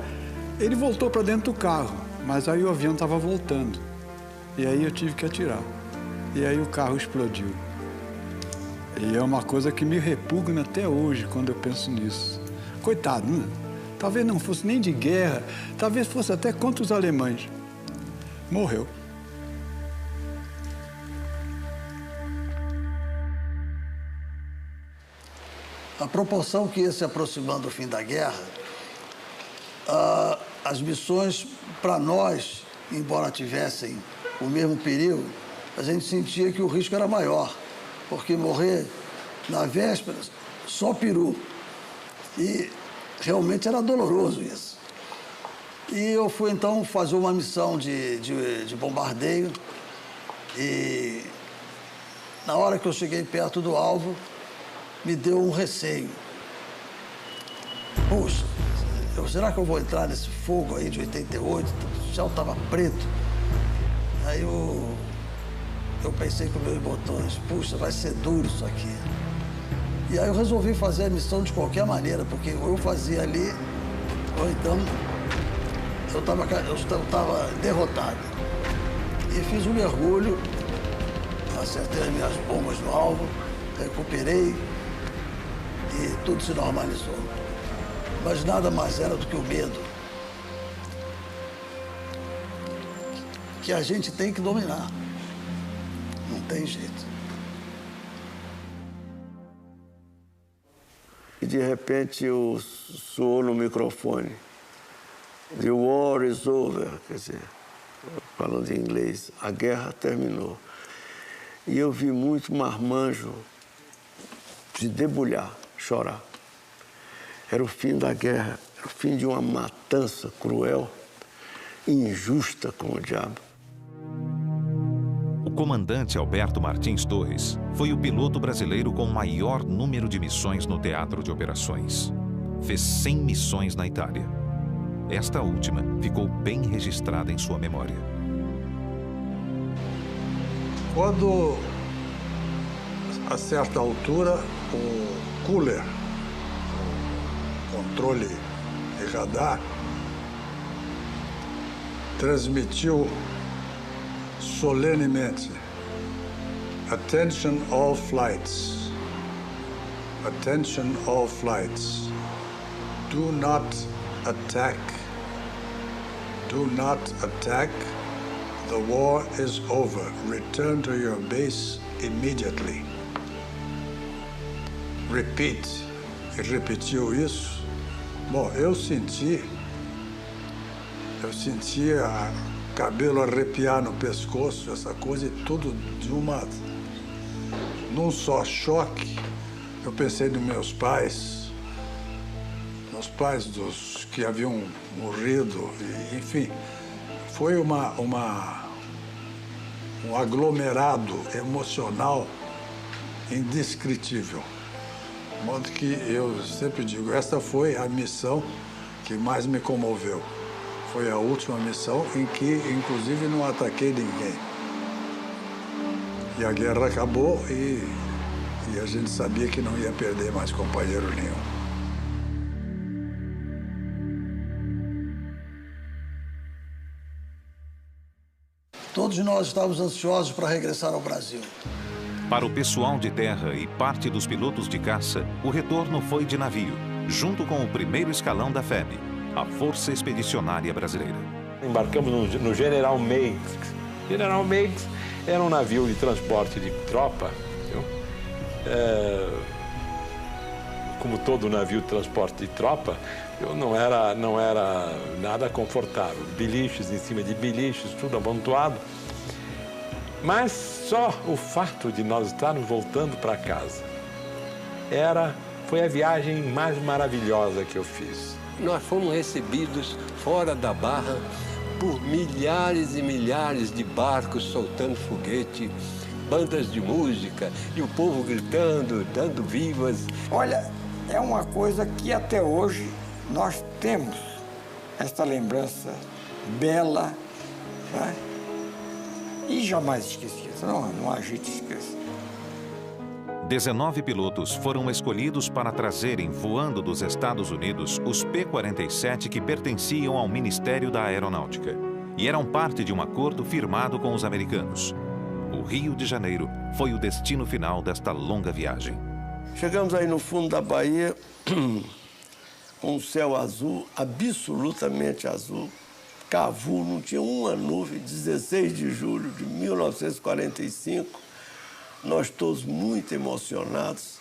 Speaker 2: ele voltou para dentro do carro. Mas aí o avião estava voltando. E aí eu tive que atirar. E aí o carro explodiu. E é uma coisa que me repugna até hoje quando eu penso nisso. Coitado, né? Talvez não fosse nem de guerra, talvez fosse até contra os alemães. Morreu.
Speaker 15: A proporção que ia se aproximando do fim da guerra, as missões, para nós, embora tivessem o mesmo perigo, a gente sentia que o risco era maior, porque morrer na véspera, só peru. E realmente era doloroso isso. E eu fui, então, fazer uma missão de bombardeio e, na hora que eu cheguei perto do alvo, me deu um receio. Puxa, será que eu vou entrar nesse fogo aí de 88? O céu estava preto. Aí eu pensei com meus botões, puxa, vai ser duro isso aqui. E aí eu resolvi fazer a missão de qualquer maneira, porque ou eu fazia ali, ou então eu estava derrotado. E fiz um mergulho, acertei as minhas bombas no alvo, recuperei e tudo se normalizou. Mas nada mais era do que o medo, que a gente tem que dominar. Não tem jeito.
Speaker 4: E de repente soou no microfone: "The war is over", quer dizer, falando em inglês, a guerra terminou. E eu vi muito marmanjo se debulhar, chorar. Era o fim da guerra, era o fim de uma matança cruel, injusta como o diabo.
Speaker 3: O comandante Alberto Martins Torres foi o piloto brasileiro com o maior número de missões no teatro de operações. Fez 100 missões na Itália. Esta última ficou bem registrada em sua memória.
Speaker 2: Quando, a certa altura, o cooler, o controle de radar, transmitiu solenemente: "Attention all flights. Attention all flights. Do not attack. Do not attack. The war is over. Return to your base immediately." Repeat. E repetiu isso. Bom, eu sentia cabelo arrepiar no pescoço, essa coisa, e tudo num só choque. Eu pensei nos meus pais dos que haviam morrido, e, enfim, foi um aglomerado emocional indescritível. De modo que eu sempre digo, esta foi a missão que mais me comoveu. Foi a última missão em que, inclusive, não ataquei ninguém. E a guerra acabou e a gente sabia que não ia perder mais companheiro nenhum.
Speaker 15: Todos nós estávamos ansiosos para regressar ao Brasil.
Speaker 3: Para o pessoal de terra e parte dos pilotos de caça, o retorno foi de navio, junto com o primeiro escalão da FEB, a Força Expedicionária Brasileira.
Speaker 13: Embarcamos no General Meigs. General Meigs era um navio de transporte de tropa, como todo navio de transporte de tropa, não era nada confortável. Biliches em cima de biliches, tudo amontoado. Mas só o fato de nós estarmos voltando para casa foi a viagem mais maravilhosa que eu fiz.
Speaker 17: Nós fomos recebidos fora da Barra por milhares e milhares de barcos soltando foguete, bandas de música e o povo gritando, dando vivas.
Speaker 9: Olha, é uma coisa que até hoje nós temos esta lembrança bela, né? E jamais esquecida, não há jeito de esquecer.
Speaker 3: 19 pilotos foram escolhidos para trazerem, voando dos Estados Unidos, os P-47 que pertenciam ao Ministério da Aeronáutica. e eram parte de um acordo firmado com os americanos. O Rio de Janeiro foi o destino final desta longa viagem.
Speaker 4: Chegamos aí no fundo da Bahia, com um céu azul, absolutamente azul. Cavu, não tinha uma nuvem, 16 de julho de 1945. Nós todos muito emocionados,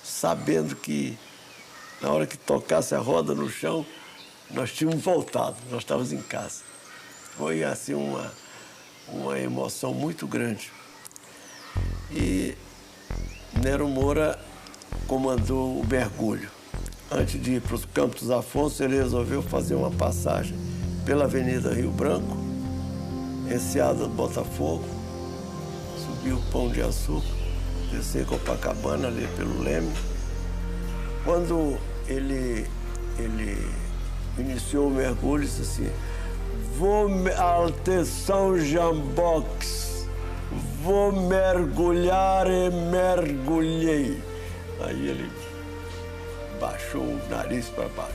Speaker 4: sabendo que na hora que tocasse a roda no chão, nós tínhamos voltado, nós estávamos em casa. Foi assim uma emoção muito grande. E Nero Moura comandou o mergulho. Antes de ir para os Campos dos Afonso, ele resolveu fazer uma passagem pela Avenida Rio Branco, Enseada do Botafogo, subir o Pão de Açúcar, descer Copacabana, ali pelo Leme. Quando ele iniciou o mergulho, disse assim: atenção, Jambox, vou mergulhar e mergulhei. Aí ele baixou o nariz para baixo.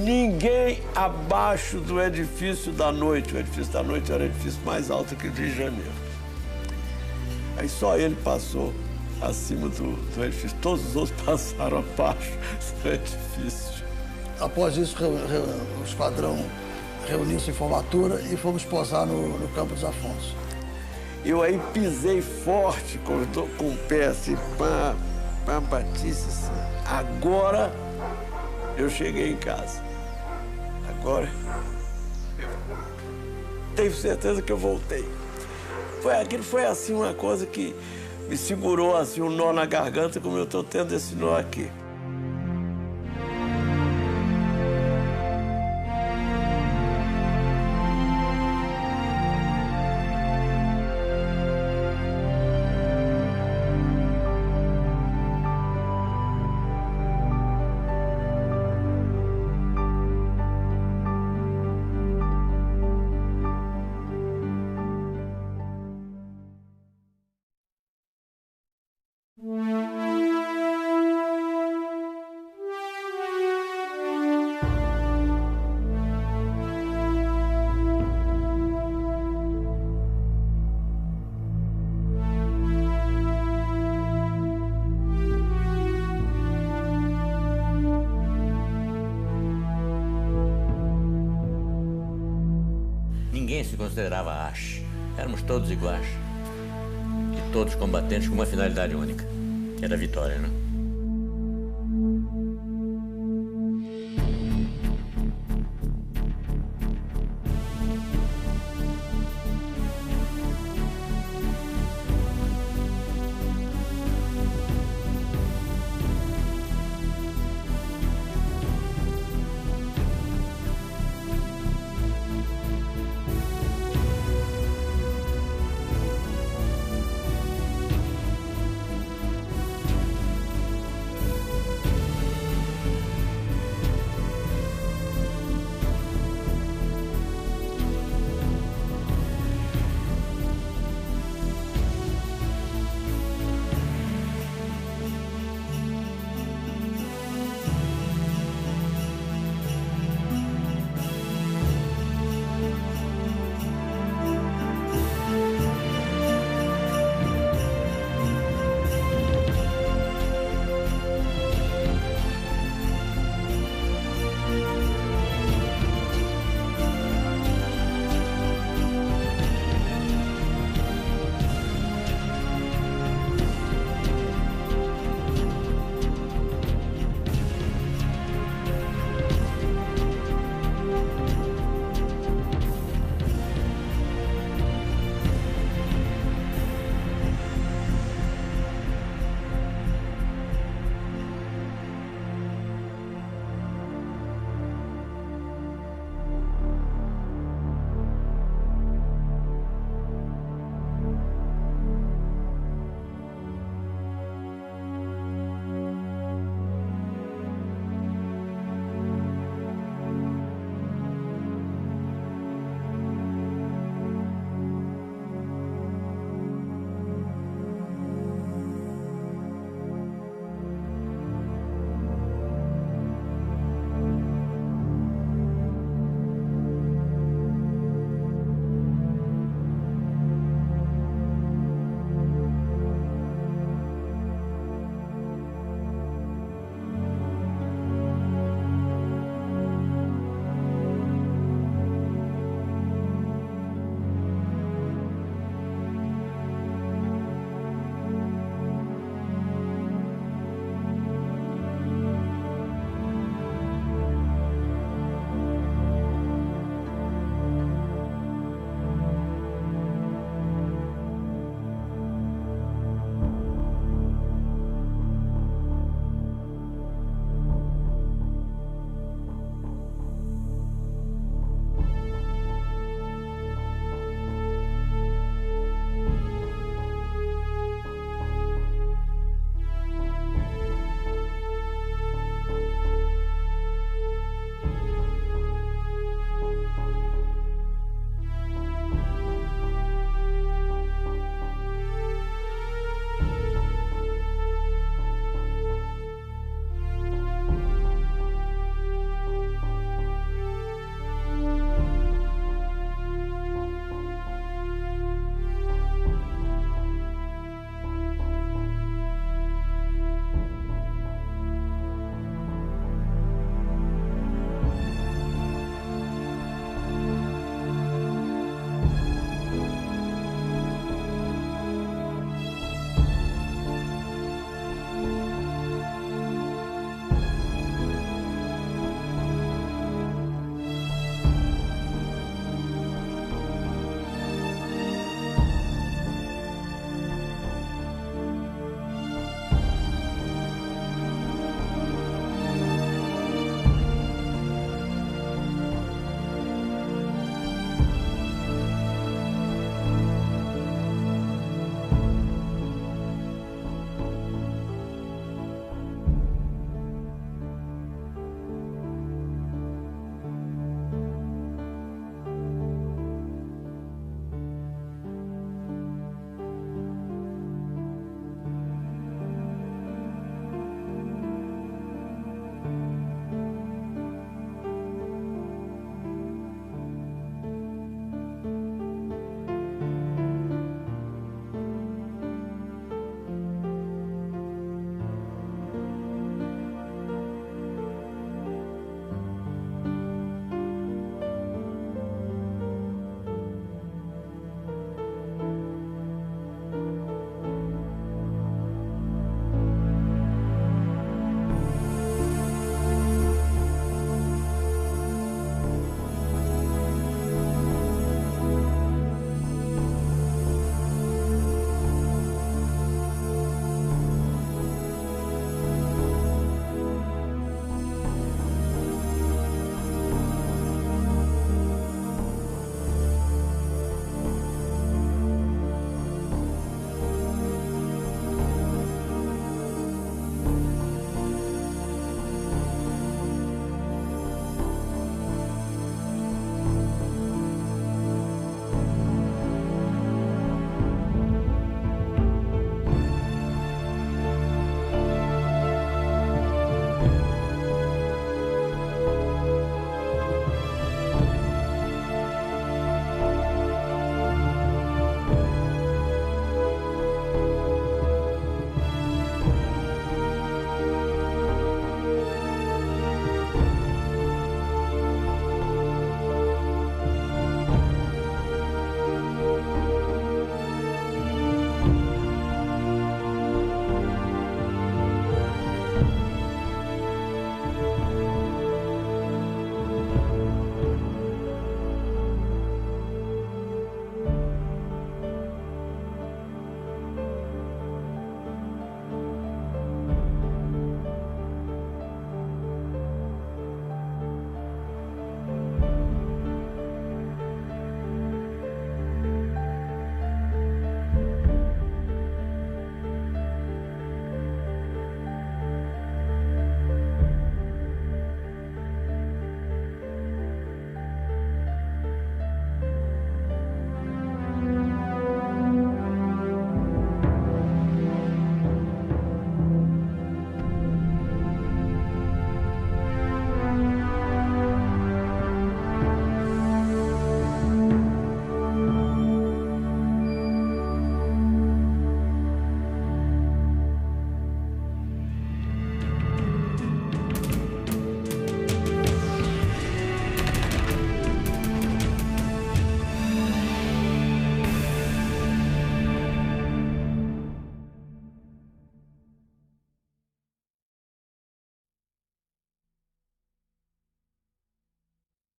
Speaker 4: Ninguém abaixo do edifício da noite. O edifício da noite era o edifício mais alto aqui do Rio de Janeiro. Aí só ele passou acima do edifício. Todos os outros passaram abaixo do edifício.
Speaker 15: Após isso, o esquadrão reuniu-se em formatura e fomos posar no Campo dos Afonso.
Speaker 4: Eu aí pisei forte com o pé assim, pá, batisse assim. Agora eu cheguei em casa. Agora eu tenho certeza que eu voltei. Aquilo foi assim uma coisa que me segurou assim um nó na garganta, como eu estou tendo esse nó aqui.
Speaker 1: Ninguém se considerava ache. Éramos todos iguais. E todos combatentes com uma finalidade única, que era a vitória, né?